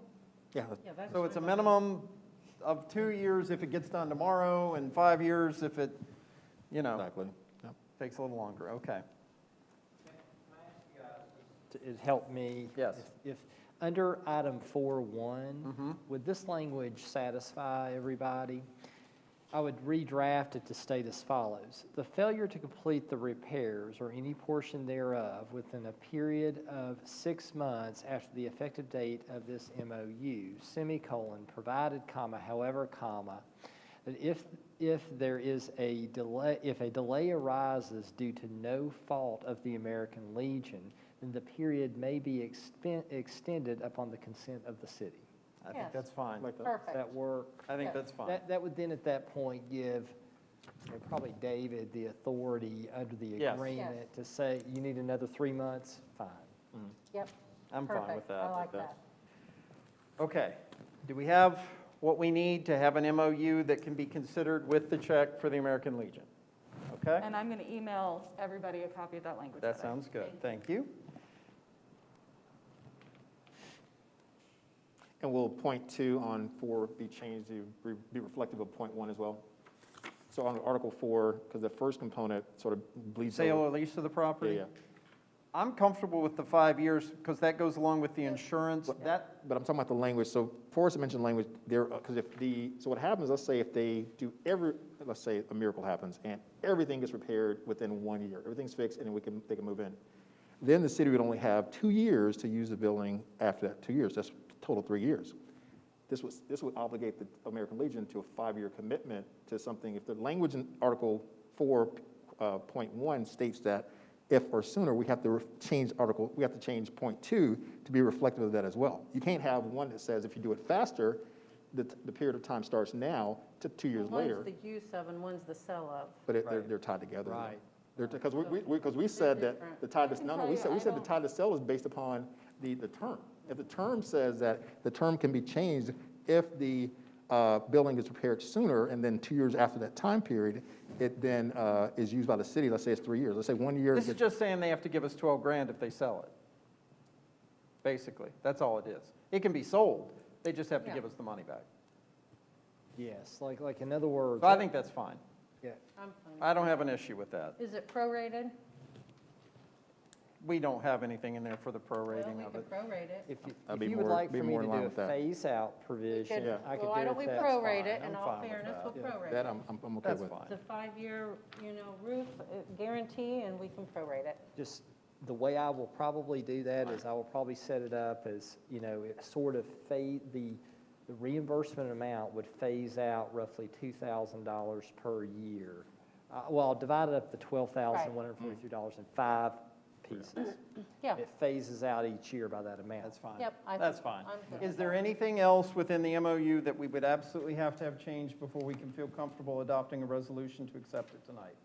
Yeah, Yeah, that's So it's a fine. minimum of 2 years if it gets done tomorrow, and 5 years if it, exactly. Yep. takes a little longer. Okay. It helped me. Yes. If under item 4.1, would this language satisfy everybody? I would redraft it to state as follows. The failure to complete the repairs or any portion thereof within a period of 6 months after the effective date of this MOU, semicolon, provided, comma, however, comma, that if there is a delay, if a delay arises due to no fault of the American Legion, then the period may be extended upon the consent of the city. I think Yes. that's fine. Like that. Does Perfect. that work? I think Yeah. that's fine. That would then at that point give probably David the authority under the Yes. agreement to say, you need another 3 months, fine. Yep, I'm fine with perfect. that. I like that. Okay. Do we have what we need to have an MOU that can be considered with the check for the American Legion? Okay? And I'm going to email everybody a copy of that language. That I- sounds good. Thank you. And will point 2 on 4 be changed to be reflective of point 1 as well? So on Article 4, because the first component sort of bleeds Sale over. or lease of the property? Yeah. I'm comfortable with the 5 years because that goes along with the insurance. That, But I'm talking about the language, so Forrest mentioned language there, because so what happens, let's say if they do let's say a miracle happens and everything gets repaired within 1 year, everything's fixed and they can move in. Then the city would only have 2 years to use the building after that 2 years, that's total 3 years. This would obligate the American Legion to a 5-year commitment to something. If the language in Article 4.1 states that if or sooner, we have to change point 2 to be reflective of that as well. You can't have one that says if you do it faster, the period of time starts now to 2 years later. One's the use of and one's the sell of. But they're tied together. Right. Because we said that different. the tie to, no, we said the don't- tie to sell is based upon the term. If the term says that the term can be changed if the building is repaired sooner, and then 2 years after that time period, it then is used by the city, let's say it's 3 years, let's say 1 year. this is just saying they have to give us 12 grand if they sell it. Basically, that's all it is. It can be sold, they just have to Yeah. give us the money back. Yes, like in other words. So I think that's fine. Yeah, I'm fine. I don't have an issue with that. Is it prorated? We don't have anything in there for the Well, prorating we of could it. prorate it. if That'd be you would more- like be for me more to in line do a with that. phase-out provision, Yeah. I could do it. Why don't we that's prorate fine. it, in I'm all fine with fairness, that. we'll Yeah, prorate that it. I'm okay That's with. fine. It's a 5-year, roof guarantee, and we can prorate it. Just, the way I will probably do that is I will probably set it up as, it sort of the reimbursement amount would phase out roughly $2,000 per year. Well, I'll divide it up to $12,143 in 5 pieces. Yeah. It phases out each year by that amount. That's fine. Yep, I That's think fine. I'm good Is with there that. anything else within the MOU that we would absolutely have to have changed before we can feel comfortable adopting a resolution to accept it tonight?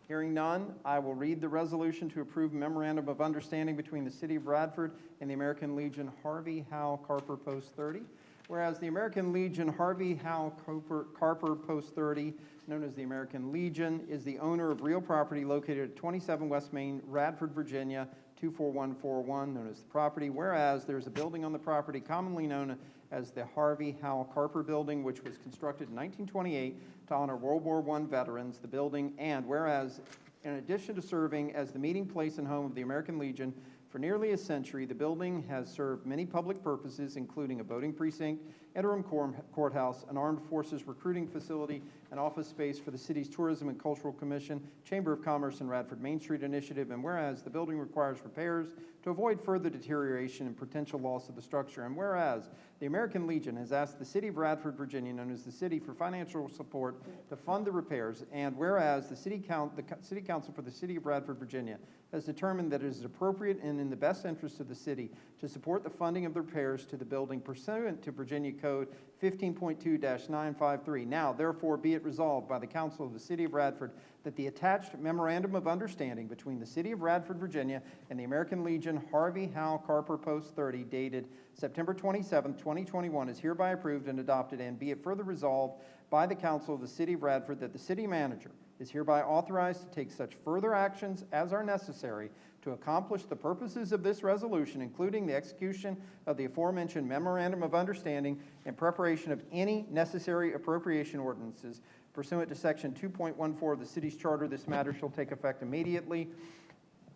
Hearing none, I will read the resolution to approve memorandum of understanding between the City of Bradford and the American Legion Harvey Howe Carper Post 30. Whereas the American Legion Harvey Howe Carper Post 30, known as the American Legion, is the owner of real property located at 27 West Main, Radford, Virginia, 24141, known as the property. Whereas there's a building on the property commonly known as the Harvey Howe Carper Building, which was constructed in 1928 to honor World War I veterans, the building. And whereas, in addition to serving as the meeting place and home of the American Legion for nearly a century, the building has served many public purposes, including a voting precinct, interim courthouse, an armed forces recruiting facility, an office space for the city's Tourism and Cultural Commission, Chamber of Commerce, and Radford Main Street Initiative. And whereas the building requires repairs to avoid further deterioration and potential loss of the structure. And whereas the American Legion has asked the City of Radford, Virginia, known as the city, for financial support to fund the repairs. And whereas the City Council for the City of Radford, Virginia, has determined that it is appropriate and in the best interest of the city to support the funding of the repairs to the building pursuant to Virginia Code 15.2-953. Now, therefore, be it resolved by the Council of the City of Radford that the attached memorandum of understanding between the City of Radford, Virginia, and the American Legion Harvey Howe Carper Post 30, dated September 27, 2021, is hereby approved and adopted. And be it further resolved by the Council of the City of Radford that the city manager is hereby authorized to take such further actions as are necessary to accomplish the purposes of this resolution, including the execution of the aforementioned memorandum of understanding and preparation of any necessary appropriation ordinances pursuant to Section 2.14 of the city's charter. This matter shall take effect immediately.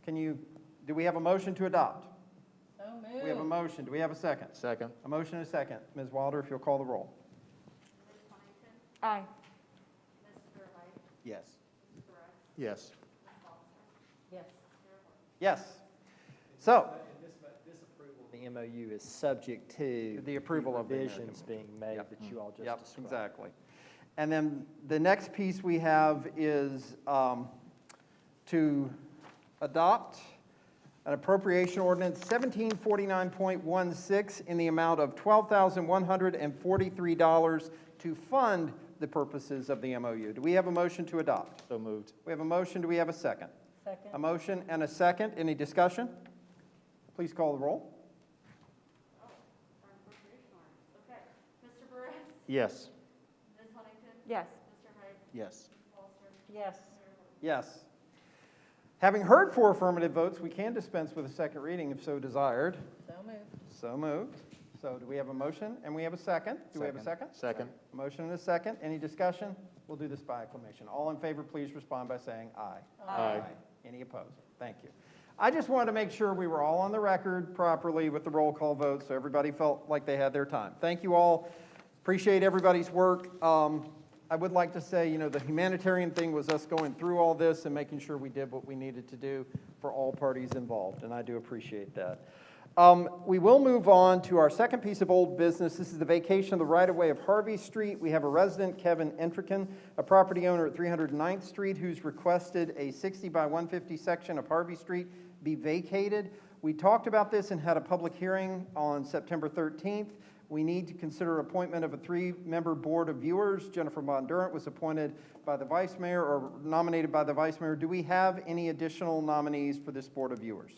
Do we have a motion to adopt? So moved. We have a motion. Do we have a second? Second. A motion and a second. Ms. Wilder, if you'll call the roll. Aye. Yes. Yes. Yes. Yes. So, This approval of the MOU is subject to the approval of the revisions being made that you all just yep, described. exactly. And then the next piece we have is to adopt an appropriation ordinance 1749.16 in the amount of $12,143 to fund the purposes of the MOU. Do we have a motion to adopt? So moved. We have a motion. Do we have a second? Second. A motion and a second. Any discussion? Please call the roll. Okay. Mr. Burris? Yes. Ms. Huntington? Yes. Mr. Hyde? Yes. Yes. Yes. Having heard 4 affirmative votes, we can dispense with a second reading if so desired. So moved. So moved. So do we have a motion and we have a second? Do we have a second? Second. A motion and a second. Any discussion? We'll do this by acclamation. All in favor, please respond by saying aye. Aye. Any opposed? Thank you. I just wanted to make sure we were all on the record properly with the roll call vote, so everybody felt like they had their time. Thank you all. Appreciate everybody's work. I would like to say, you know, the humanitarian thing was us going through all this and making sure we did what we needed to do for all parties involved, and I do appreciate that. We will move on to our second piece of old business. This is the vacation of the right-of-way of Harvey Street. We have a resident, Kevin Entrican, a property owner at 309th Street, who's requested a 60 by 150 section of Harvey Street be vacated. We talked about this and had a public hearing on September 13th. We need to consider appointment of a 3-member board of viewers. Jennifer Bondurant was appointed by the vice mayor or nominated by the vice mayor. Do we have any additional nominees for this board of viewers?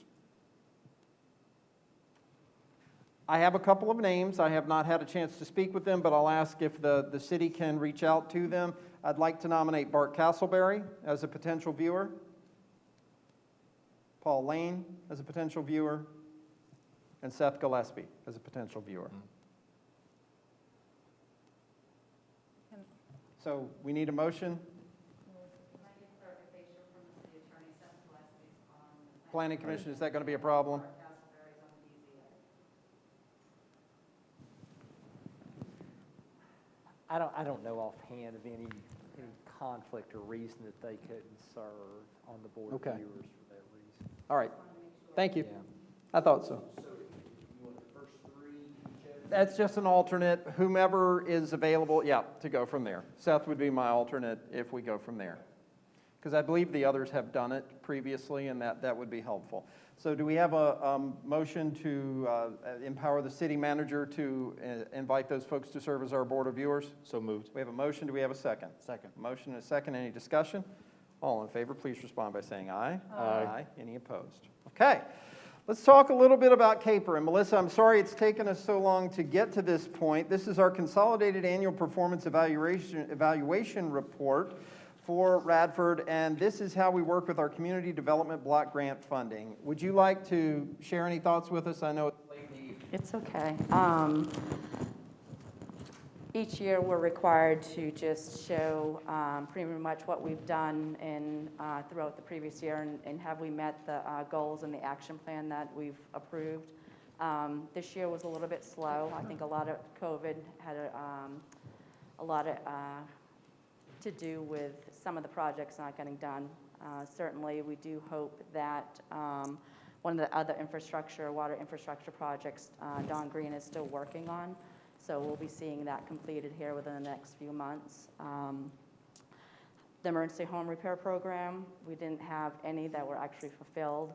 I have a couple of names. I have not had a chance to speak with them, but I'll ask if the city can reach out to them. I'd like to nominate Bart Castleberry as a potential viewer, Paul Lane as a potential viewer, and Seth Gillespie as a potential viewer. So we need a motion. Planning Commission, is that going to be a problem? I don't know offhand of any conflict or reason that they couldn't serve on the board of Okay. viewers for that reason. All right. Thank you. Yeah. I thought so. That's just an alternate, whomever is available, yeah, to go from there. Seth would be my alternate if we go from there. Because I believe the others have done it previously, and that would be helpful. So do we have a motion to empower the city manager to invite those folks to serve as our board of viewers? So moved. We have a motion. Do we have a second? Second. Motion and a second. Any discussion? All in favor, please respond by saying aye. Aye. Any opposed? Okay. Let's talk a little bit about CAPER. And Melissa, I'm sorry it's taken us so long to get to this point. This is our Consolidated Annual Performance Evaluation Report for Radford, and this is how we work with our Community Development Block Grant funding. Would you like to share any thoughts with us? I know it's late in the evening. It's okay. Each year, we're required to just show pretty much what we've done throughout the previous year and have we met the goals and the action plan that we've approved. This year was a little bit slow. I think a lot of COVID had a lot to do with some of the projects not getting done. Certainly, we do hope that one of the other water infrastructure projects, Don Green is still working on. So we'll be seeing that completed here within the next few months. The emergency home repair program, we didn't have any that were actually fulfilled.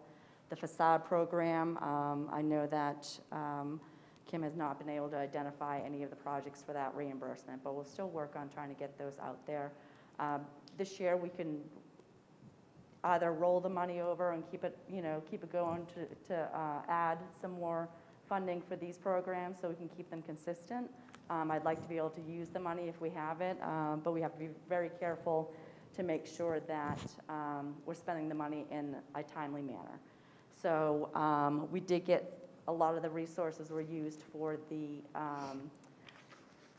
The facade program, I know that Kim has not been able to identify any of the projects for that reimbursement, but we'll still work on trying to get those out there. This year we can either roll the money over and keep it going to add some more funding for these programs so we can keep them consistent. I'd like to be able to use the money if we have it, but we have to be very careful to make sure that we're spending the money in a timely manner. So we did get a lot of the resources were used for the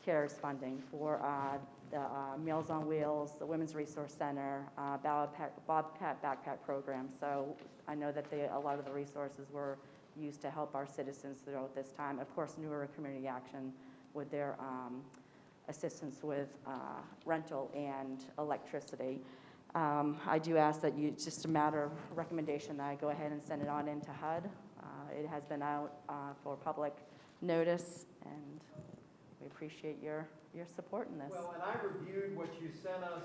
CARES funding for the Meals on Wheels, the Women's Resource Center, Bobcat Backpack Program. So I know that a lot of the resources were used to help our citizens throughout this time. Of course, Newer Community Action with their assistance with rental and electricity. I do ask that it's just a matter of recommendation that I go ahead and send it on into HUD. It has been out for public notice, and we appreciate your support in this. Well, and I reviewed what you sent us.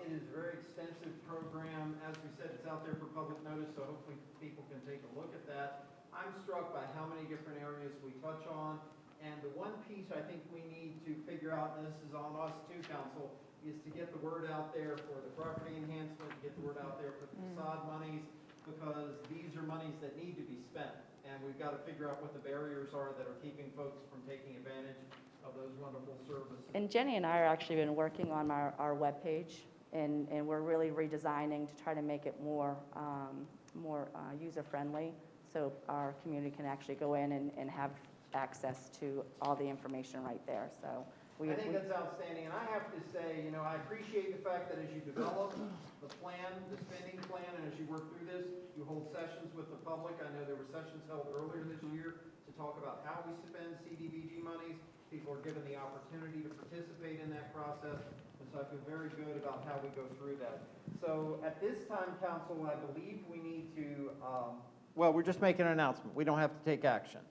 It is a very extensive program. As we said, it's out there for public notice, so hopefully people can take a look at that. I'm struck by how many different areas we touch on. And the one piece I think we need to figure out, and this is on us too, Council, is to get the word out there for the property enhancement, get the word out there for the facade monies, because these are monies that need to be spent. And we've got to figure out what the barriers are that are keeping folks from taking advantage of those wonderful services. And Jenny and I are actually been working on our webpage, and we're really redesigning to try to make it more user-friendly, so our community can actually go in and have access to all the information right there. So I think that's outstanding, and I have to say, I appreciate the fact that as you develop the plan, the spending plan, and as you work through this, you hold sessions with the public. I know there were sessions held earlier this year to talk about how we spend CDBG monies. People are given the opportunity to participate in that process, and so I feel very good about how we go through that. So at this time, Council, I believe we need to, well, we're just making an announcement. We don't have to take action.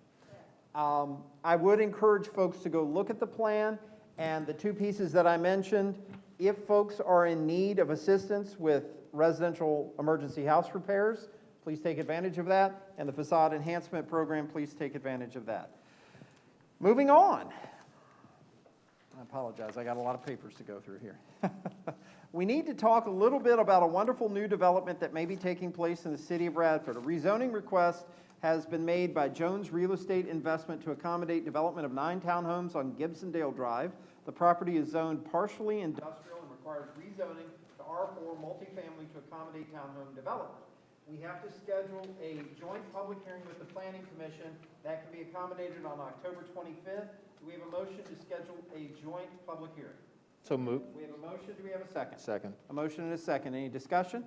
I would encourage folks to go look at the plan and the two pieces that I mentioned. If folks are in need of assistance with residential emergency house repairs, please take advantage of that. And the facade enhancement program, please take advantage of that. Moving on. I apologize, I got a lot of papers to go through here. We need to talk a little bit about a wonderful new development that may be taking place in the city of Radford. A rezoning request has been made by Jones Real Estate Investment to accommodate development of 9 townhomes on Gibsondale Drive. The property is zoned partially industrial and requires rezoning to R4 multifamily to accommodate townhome development. We have to schedule a joint public hearing with the Planning Commission. That can be accommodated on October 25th. Do we have a motion to schedule a joint public hearing? So moved. We have a motion. Do we have a second? Second. A motion and a second. Any discussion?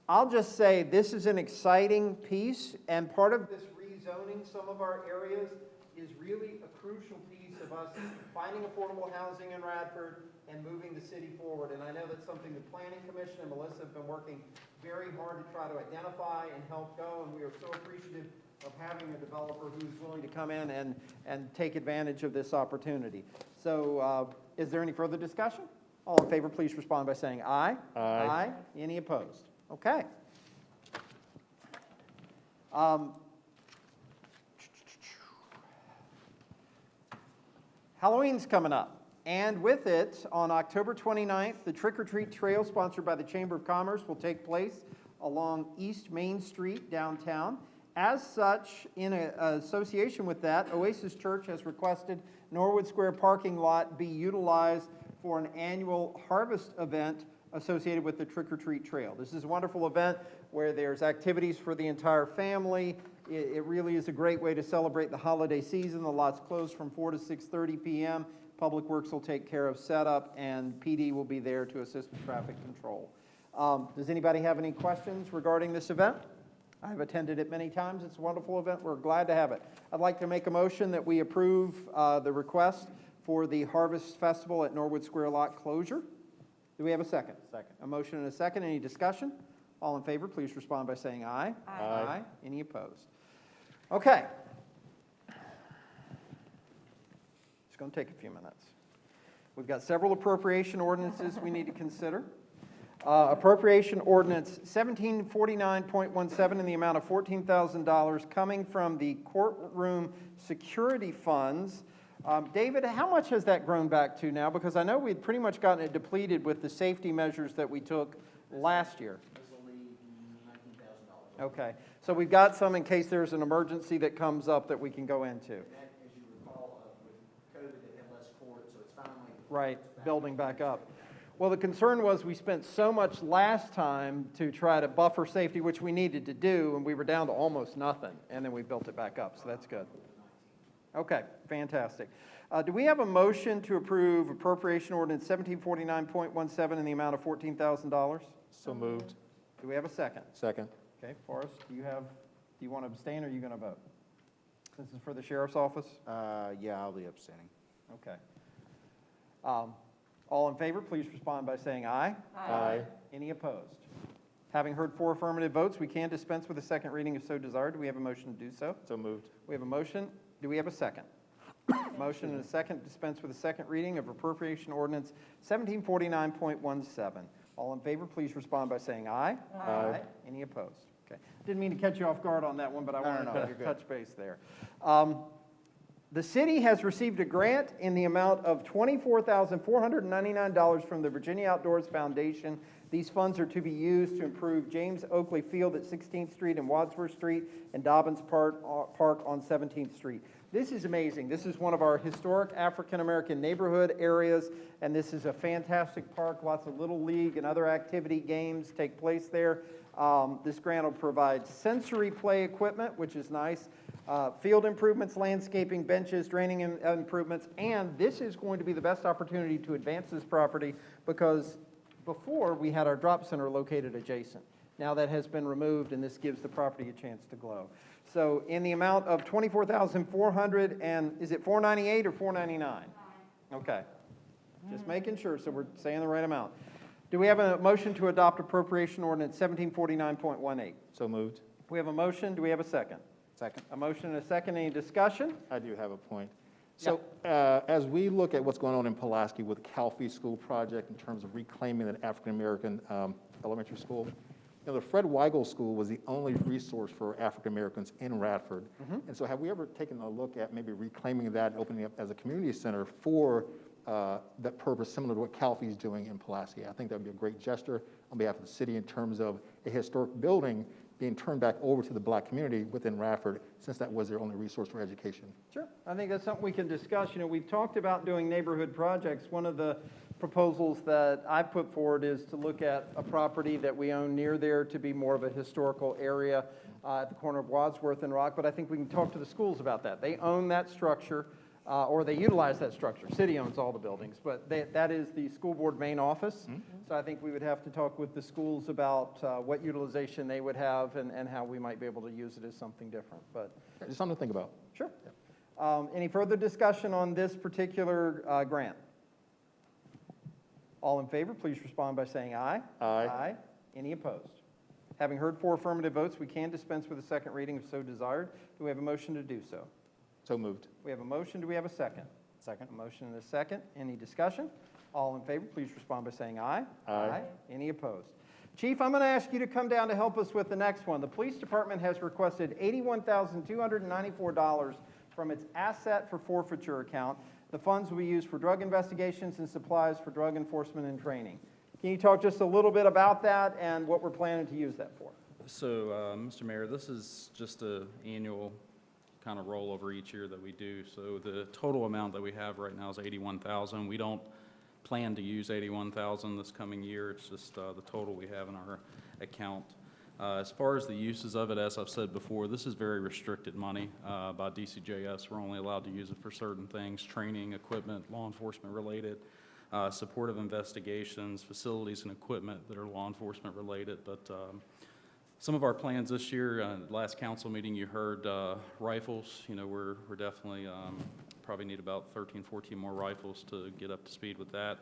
I'll just say this is an exciting piece, and part of this rezoning some of our areas is really a crucial piece of us finding affordable housing in Radford and moving the city forward. And I know that's something the Planning Commission and Melissa have been working very hard to try to identify and help go, and we are so appreciative of having a developer who's willing to come in and take advantage of this opportunity. So is there any further discussion? All in favor, please respond by saying aye. Aye. Aye. Any opposed? Okay. Halloween's coming up, And with it, on October 29th, the Trick or Treat Trail, sponsored by the Chamber of Commerce, will take place along East Main Street downtown. As such, in association with that, Oasis Church has requested Norwood Square parking lot be utilized for an annual harvest event associated with the Trick or Treat Trail. This is a wonderful event where there's activities for the entire family. It really is a great way to celebrate the holiday season. The lot's closed from 4 to 6:30 p.m. Public Works will take care of setup, and PD will be there to assist with traffic control. Does anybody have any questions regarding this event? I've attended it many times. It's a wonderful event. We're glad to have it. I'd like to make a motion that we approve the request for the Harvest Festival at Norwood Square lot closure. Do we have a second? Second. A motion and a second. Any discussion? All in favor, please respond by saying aye. Aye. Aye. Any opposed? Okay. It's going to take a few minutes. We've got several appropriation ordinances we need to consider. Appropriation ordinance 1749.17 in the amount of $14,000 coming from the courtroom security funds. David, how much has that grown back to now? Because I know we'd pretty much gotten it depleted with the safety measures that we took last year. Okay, so we've got some in case there's an emergency that comes up that we can go into. As you recall, with COVID, they had less court, so it's finally. Right, building back up. Well, the concern was we spent so much last time to try to buffer safety, which we needed to do, and we were down to almost nothing, and then we built it back up, so that's good. Okay, fantastic. Do we have a motion to approve appropriation ordinance 1749.17 in the amount of $14,000? So moved. Do we have a second? Second. Okay, Forrest, do you want to abstain or are you going to vote? This is for the sheriff's office? Yeah, I'll be abstaining. Okay. All in favor, please respond by saying aye. Aye. Any opposed? Having heard 4 affirmative votes, we can dispense with a second reading if so desired. Do we have a motion to do so? So moved. We have a motion. Do we have a second? Motion and a second, dispense with a second reading of appropriation ordinance 1749.17. All in favor, please respond by saying aye. Aye. Any opposed? Okay. Didn't mean to catch you off guard on that one, but I wanted to touch base there. The city has received a grant in the amount of $24,499 from the Virginia Outdoors Foundation. These funds are to be used to improve James Oakley Field at 16th Street and Wadsworth Street and Dobbins Park on 17th Street. This is amazing. This is one of our historic African-American neighborhood areas, and this is a fantastic park. Lots of Little League and other activity games take place there. This grant will provide sensory play equipment, which is nice, field improvements, landscaping, benches, draining improvements, and this is going to be the best opportunity to advance this property because before we had our drop center located adjacent. Now that has been removed, and this gives the property a chance to glow. So in the amount of $24,400, and is it $498 or $499? Okay, just making sure, so we're saying the right amount. Do we have a motion to adopt appropriation ordinance 1749.18? So moved. We have a motion, do we have a second? Second. A motion and a second, any discussion? I do have a point. So as we look at what's going on in Pulaski with Calfee School project in terms of reclaiming an African-American elementary school, you know, the Fred Weigel School was the only resource for African-Americans in Radford. And so have we ever taken a look at maybe reclaiming that and opening it up as a community center for that purpose, similar to what Calfee's doing in Pulaski? I think that would be a great gesture on behalf of the city in terms of a historic building being turned back over to the Black community within Radford, since that was their only resource for education. Sure, I think that's something we can discuss. You know, we've talked about doing neighborhood projects. One of the proposals that I've put forward is to look at a property that we own near there to be more of a historical area at the corner of Wadsworth and Rock, but I think we can talk to the schools about that. They own that structure, or they utilize that structure. City owns all the buildings, but that is the school board main office. So I think we would have to talk with the schools about what utilization they would have and how we might be able to use it as something different, but. Just something to think about. Sure. Any further discussion on this particular grant? All in favor, please respond by saying aye. Aye. Any opposed? Having heard 4 affirmative votes, we can dispense with a second reading if so desired. Do we have a motion to do so? So moved. We have a motion. Do we have a second? Second. A motion and a second. Any discussion? All in favor, please respond by saying aye. Aye. Any opposed? Chief, I'm going to ask you to come down to help us with the next one. The police department has requested $81,294 from its asset for forfeiture account. The funds will be used for drug investigations and supplies for drug enforcement and training. Can you talk just a little bit about that and what we're planning to use that for? So, Mr. Mayor, this is just an annual kind of rollover each year that we do. So the total amount that we have right now is $81,000. We don't plan to use $81,000 this coming year. It's just the total we have in our account. As far as the uses of it, as I've said before, this is very restricted money by DCJS. We're only allowed to use it for certain things: training, equipment, law enforcement related, supportive investigations, facilities and equipment that are law enforcement related. But some of our plans this year, last council meeting you heard rifles. You know, we're definitely probably need about 13, 14 more rifles to get up to speed with that.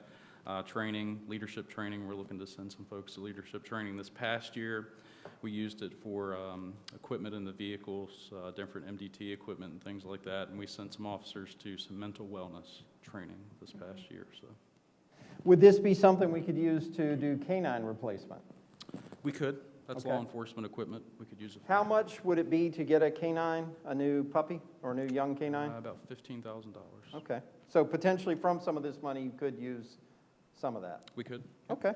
Training, leadership training, we're looking to send some folks to leadership training. This past year, we used it for equipment in the vehicles, different MDT equipment and things like that, and we sent some officers to some mental wellness training this past year. So, Would this be something we could use to do canine replacement? we could. That's Okay. law enforcement equipment. We could use it for. How much would it be to get a canine, a new puppy or a new young canine? About $15,000. Okay, so potentially from some of this money, you could use some of that. We could. Okay,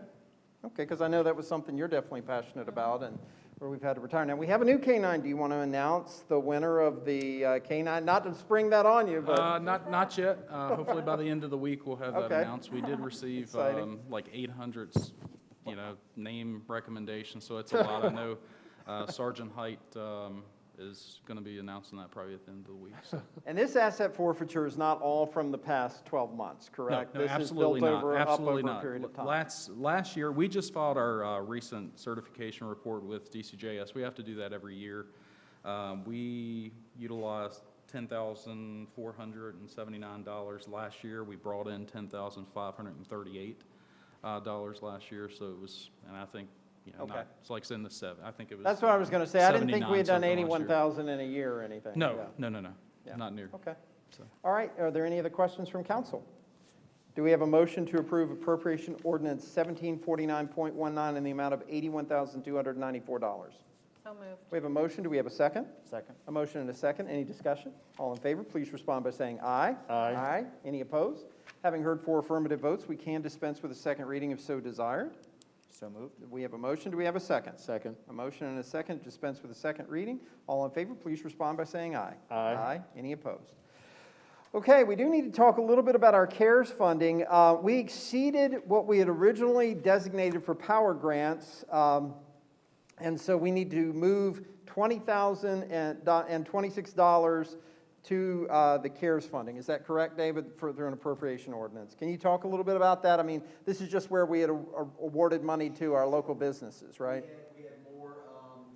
because I know that was something you're definitely passionate about and where we've had to retire. Now, we have a new canine. Do you want to announce the winner of the canine? Not to spring that on you, but. Not yet. Hopefully by the end of the the we'll have that Okay. announced. We did receive Exciting. like 800, name recommendations, so it's a lot. I know Sergeant Height is going to be announcing that probably at the end of the week. So. And this asset forfeiture is not all from the past 12 months, correct? No, This is absolutely built not. over, Absolutely up over not. a period of time. Last year, we just filed our recent certification report with DCJS. We have to do that every year. We utilized $10,479 last year. We brought in $10,538 last year. So it was, and I think, Okay. it's like in the seven. I think it was. That's what I was going to say. I didn't think we had done 79 something last year. 81,000 in a year or anything. No, Yeah. no, Yeah. not near. Okay. So. All right, are there any other questions from council? Do we have a motion to approve appropriation ordinance 1749.19 in the amount of $81,294? So moved. We have a motion, do we have a second? Second. A motion and a second, any discussion? All in favor, please respond by saying aye. Aye. Aye. Any opposed? Having heard 4 affirmative votes, we can dispense with a second reading if so desired. So moved. We have a motion, do we have a second? Second. A motion and a second, dispense with a second reading. All in favor, please respond by saying aye. Aye. Aye. Any opposed? Okay, we do need to talk a little bit about our CARES funding. We exceeded what we had originally designated for power grants, and so we need to move $20,026 to the CARES funding. Is that correct, David, through an appropriation ordinance? Can you talk a little bit about that? I mean, this is just where we had awarded money to our local businesses, right? We had more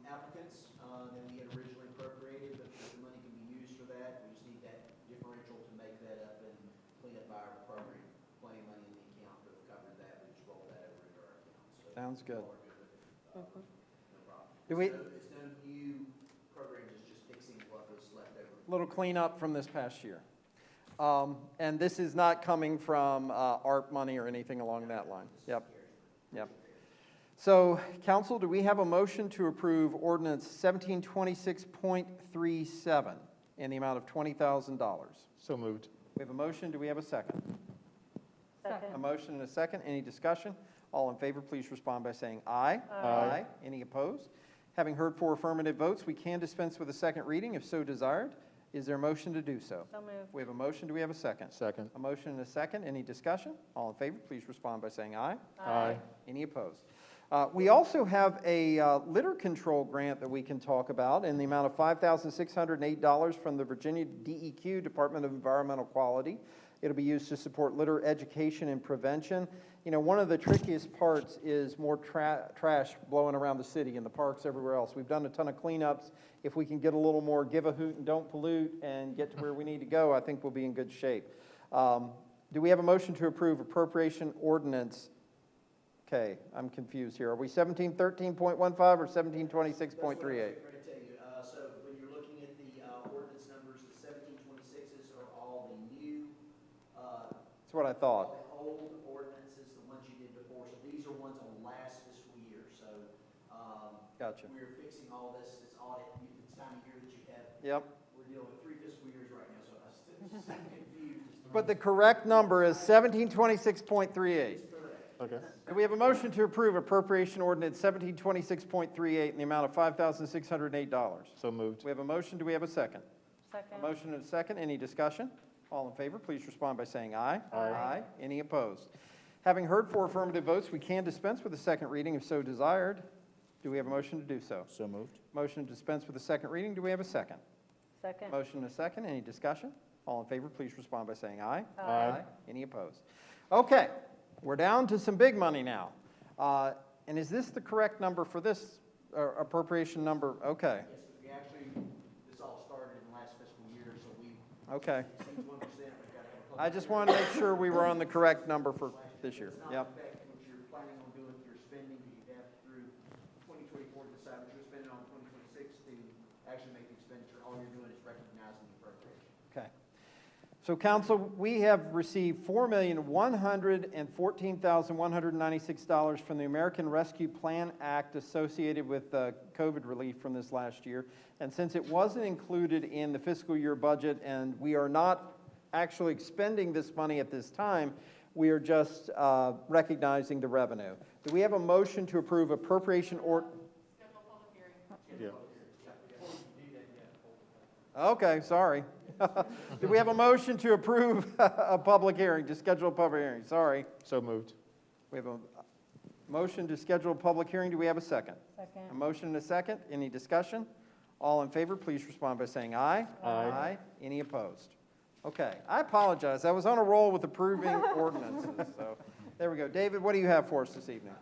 applicants than we had originally appropriated, but the money can be used for that. We just need that differential to make that up and clean up our program. Plenty of money in the account to cover that. We just roll that over into our account. So Sounds good. all are good with it. No problem. Do we- It's no new programs, it's just fixing what was left over. Little cleanup from this past year. And this is not coming from ARP money or anything along that line? Yep. Yep. So, council, do we have a motion to approve ordinance 1726.37 in the amount of $20,000? So moved. We have a motion, do we have a second? A Second. motion and a second, any discussion? All in favor, please respond by saying aye. Aye. Any opposed? Having heard 4 affirmative votes, we can dispense with a second reading if so desired. Is there a motion to do so? So moved. We have a motion, do we have a second? Second. A motion and a second, any discussion? All in favor, please respond by saying aye. Aye. Any opposed? We also have a litter control grant that we can talk about in the amount of $5,608 from the Virginia DEQ, Department of Environmental Quality. It'll be used to support litter education and prevention. You know, one of the trickiest parts is more trash blowing around the city, in the parks, everywhere else. We've done a ton of cleanups. If we can get a little more give a hoot and don't pollute and get to where we need to go, I think we'll be in good shape. Do we have a motion to approve appropriation ordinance? Okay, I'm confused here. Are we 1713.15 or 1726.38? Trying to tell you, so when you're looking at the ordinance numbers, the 1726s are all the new, That's what I thought. all the old ordinances, the ones you did before. So these are ones on last fiscal year. So Gotcha. we're fixing all this. It's audit. It's time of year that you have. Yep. We're dealing with 3 fiscal years right now, so I'm confused as to But the correct number is 1726.38. Okay. Do we have a motion to approve appropriation ordinance 1726.38 in the amount of $5,608? So moved. We have a motion, do we have a second? Second. A motion and a second, any discussion? All in favor, please respond by saying aye. Aye. Any opposed? Having heard 4 affirmative votes, we can dispense with the second reading if so desired. Do we have a motion to do so? So moved. Motion to dispense with the second reading, do we have a second? Second. Motion and a second, any discussion? All in favor, please respond by saying aye. Aye. Any opposed? Okay, we're down to some big money now. And is this the correct number for this appropriation number? Okay, Yes, we actually, this all started in the last fiscal year, so we, okay. since 1%, we've got to have a I just wanted to make sure we were on the correct number for this year. It's not Yep. affecting what you're planning on doing with your spending, but you have through 2024 to decide what you're spending on 2026 to actually make the expenditure. All you're doing is recognizing the appropriation. Okay. So council, we have received $4,114,196 from the American Rescue Plan Act associated with COVID relief from this last year. And since it wasn't included in the fiscal year budget and we are not actually expending this money at this time, we are just recognizing the revenue. Do we have a motion to approve appropriation or? Yeah. Okay, sorry. Do we have a motion to approve a public hearing, to schedule a public hearing? Sorry. So moved. We have a motion to schedule a public hearing. Do we have a second? Second. A motion and a second. Any discussion? All in favor, please respond by saying aye. Aye. Any opposed? Okay, I apologize. I was on a roll with approving ordinances, so there we go. David, what do you have for us this evening?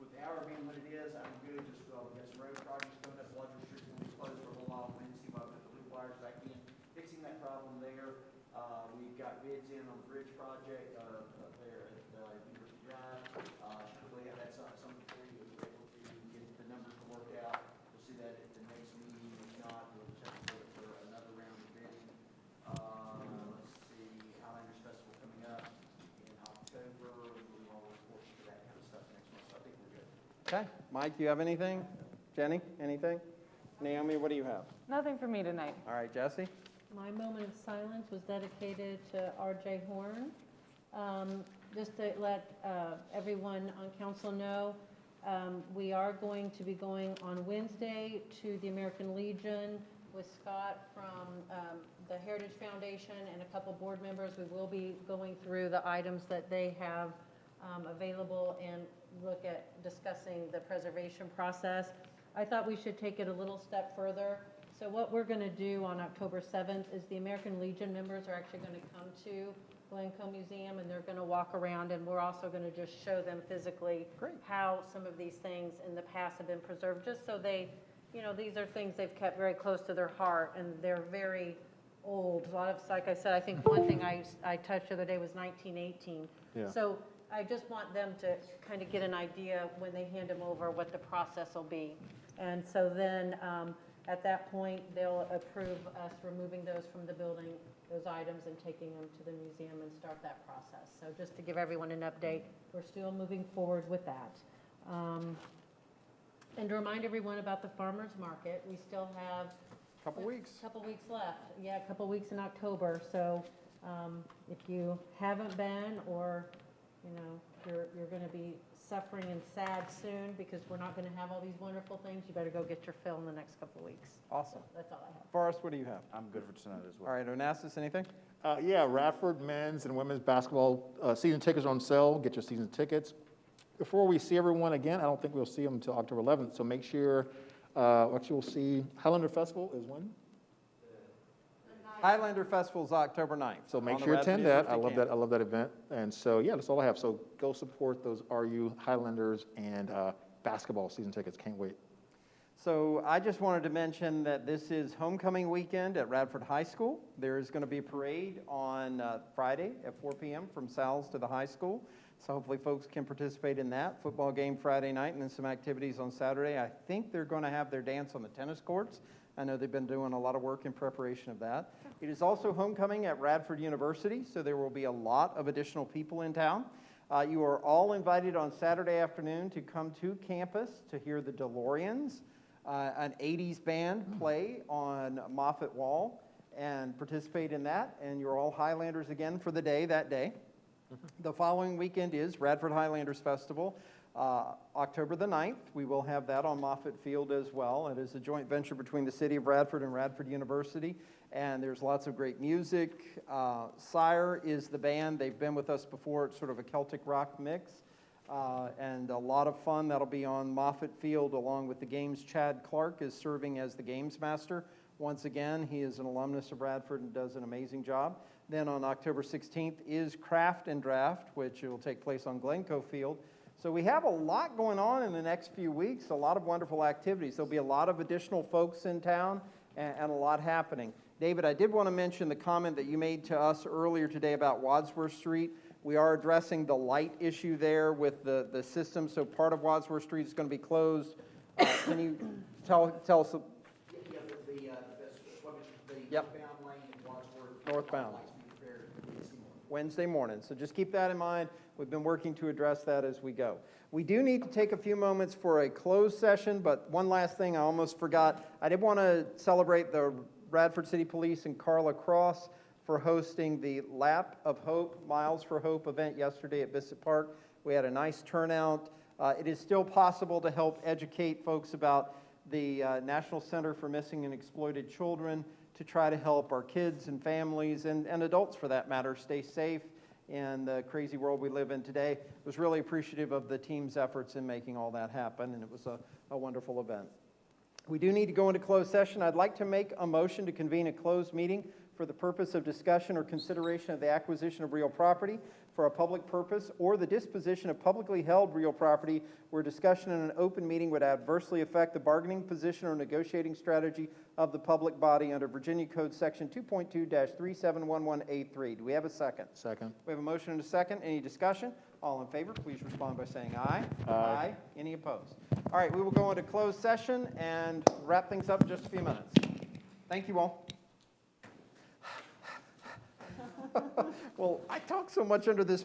With the hour being what it is, I'm good, just, we got some road projects coming up, water restriction will be closed for a little while, Wednesday, while I put the loop wires back in, fixing that problem there. We've got bids in on the bridge project, up there at, University Drive. Should we have that something for you, if we're able to get the numbers to work out, we'll see that at the next meeting, if not, we'll check for another round of bidding. Let's see, Highlanders Festival coming up in October, we'll all report to that kind of stuff next month, so I think we're good. Okay, Mike, do you have anything? Jenny, anything? Naomi, what do you have? Nothing for me tonight. All right, Jesse? My moment of silence was dedicated to R.J. Horn. Just to let everyone on council know, we are going to be going on Wednesday to the American Legion with Scott from the Heritage Foundation and a couple board members. We will be going through the items that they have available and look at discussing the preservation process. I thought we should take it a little step further. So what we're going to do on October 7th is the American Legion members are actually going to come to Glencoe Museum and they're going to walk around, and we're also going to just show them physically how some of these things in the past have been preserved, just so they, you know, these are things they've kept very close to their heart and they're very old. A lot of, like I said, I think one thing I touched the other day was 1918. Yeah. So I just want them to kind of get an idea when they hand them over what the process will be. And so then at that point, they'll approve us removing those from the building, those items, and taking them to the museum and start that process. So just to give everyone an update, we're still moving forward with that. And to remind everyone about the farmer's market, we still have Couple weeks. couple weeks left. Yeah, a couple weeks in October. So if you haven't been, or you know, you're going to be suffering and sad soon because we're not going to have all these wonderful things, you better go get your fill in the next couple of weeks. Awesome. That's all I have. Forrest, what do you have? I'm good for tonight as well. All right, Onassis, anything? Yeah, Radford men's and women's basketball season tickets are on sale. Get your season tickets. Before we see everyone again, I don't think we'll see them until October 11th, so make sure, actually we'll see, Highlander Festival is when? Highlander Festival's October 9th. So make on the sure you Radford attend that. University I love that event. And so, yeah, that's all I have. So go support those RU Highlanders and basketball season tickets. Can't wait. So I just wanted to mention that this is homecoming weekend at Radford High School. There is going to be a parade on Friday at 4 p.m. from Sal's to the high school. So hopefully folks can participate in that. Football game Friday night and then some activities on Saturday. I think they're going to have their dance on the tennis courts. I know they've been doing a lot of work in preparation of that. It is also homecoming at Radford University, so there will be a lot of additional people in town. You are all invited on Saturday afternoon to come to campus to hear the DeLoreans, an 80s band play on Moffett Wall. and participate in that. And you're all Highlanders again for the day that day. The following weekend is Radford Highlanders Festival, October the 9th. We will have that on Moffett Field as well. It is a joint venture between the City of Radford and Radford University, and there's lots of great music. Sire is the band. They've been with us before. It's sort of a Celtic rock mix, and a lot of fun. That'll be on Moffett Field along with the games. Chad Clark is serving as the games master. Once again, he is an alumnus of Radford and does an amazing job. Then on October 16th is Craft and Draft, which will take place on Glencoe Field. So we have a lot going on in the next few weeks, a lot of wonderful activities. There'll be a lot of additional folks in town and a lot happening. David, I did want to mention the comment that you made to us earlier today about Wadsworth Street. We are addressing the light issue there with the system, so part of Wadsworth Street is going to be closed. Can you tell us? Yep. Northbound. Wednesday morning. So just keep that in mind. We've been working to address that as we go. We do need to take a few moments for a closed session, but one last thing I almost forgot. I did want to celebrate the Radford City Police and Carla Cross for hosting the Lap of Hope, Miles for Hope event yesterday at Bissett Park. We had a nice turnout. It is still possible to help educate folks about the National Center for Missing and Exploited Children to try to help our kids and families and adults, for that matter, stay safe in the crazy world we live in today. I was really appreciative of the team's efforts in making all that happen, and it was a wonderful event. We do need to go into closed session. I'd like to make a motion to convene a closed meeting for the purpose of discussion or consideration of the acquisition of real property for a public purpose or the disposition of publicly held real property where discussion in an open meeting would adversely affect the bargaining position or negotiating strategy of the public body under Virginia Code Section 2.2-3711A3. Do we have a second? Second. We have a motion and a second. Any discussion? All in favor, please respond by saying aye. Aye. Any opposed? All right, we will go into closed session and wrap things up in just a few minutes. Thank you all. Well, I talk so much under this